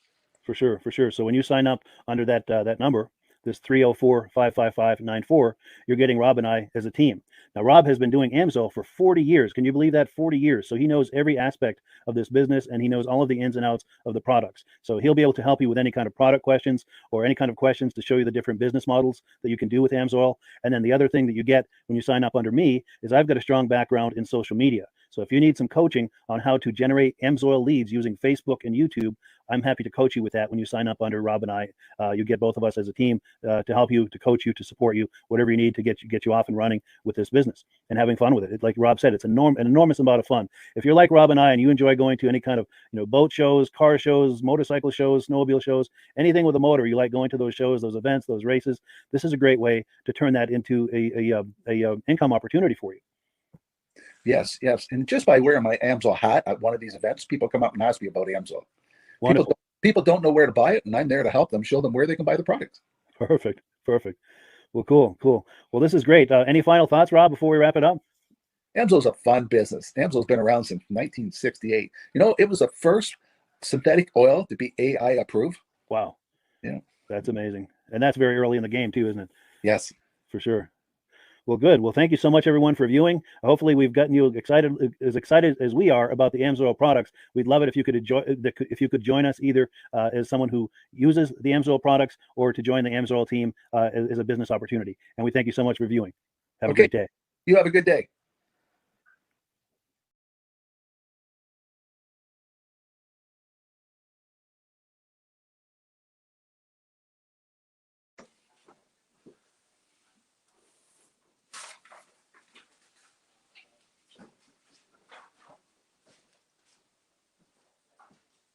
For sure. So when you sign up under that number, this 304-555-94, you're getting Rob and I as a team. Now, Rob has been doing AMSOIL for 40 years. Can you believe that? 40 years. So he knows every aspect of this business, and he knows all of the ins and outs of the products. So he'll be able to help you with any kind of product questions or any kind of questions to show you the different business models that you can do with AMSOIL. And then the other thing that you get when you sign up under me is I've got a strong background in social media. So if you need some coaching on how to generate AMSOIL leads using Facebook and YouTube, I'm happy to coach you with that when you sign up under Rob and I. You get both of us as a team to help you, to coach you, to support you, whatever you need to get you off and running with this business and having fun with it. Like Rob said, it's an enormous amount of fun. If you're like Rob and I and you enjoy going to any kind of boat shows, car shows, motorcycle shows, snowmobile shows, anything with a motor, you like going to those shows, those events, those races, this is a great way to turn that into a income opportunity for you. Yes. And just by wearing my AMSOIL hat at one of these events, people come up and ask me about AMSOIL. People don't know where to buy it, and I'm there to help them, show them where they can buy the product. Perfect. Well, cool. Well, this is great. Any final thoughts, Rob, before we wrap it up? AMSOIL's a fun business. AMSOIL's been around since 1968. It was the first synthetic oil to be AI approved. Wow. Yeah. That's amazing. And that's very early in the game too, isn't it? Yes. For sure. Well, good. Well, thank you so much, everyone, for viewing. Hopefully, we've gotten you excited as we are about the AMSOIL products. We'd love it if you could join us either as someone who uses the AMSOIL products or to join the AMSOIL team as a business opportunity. And we thank you so much for viewing. Have a great day. You have a good day.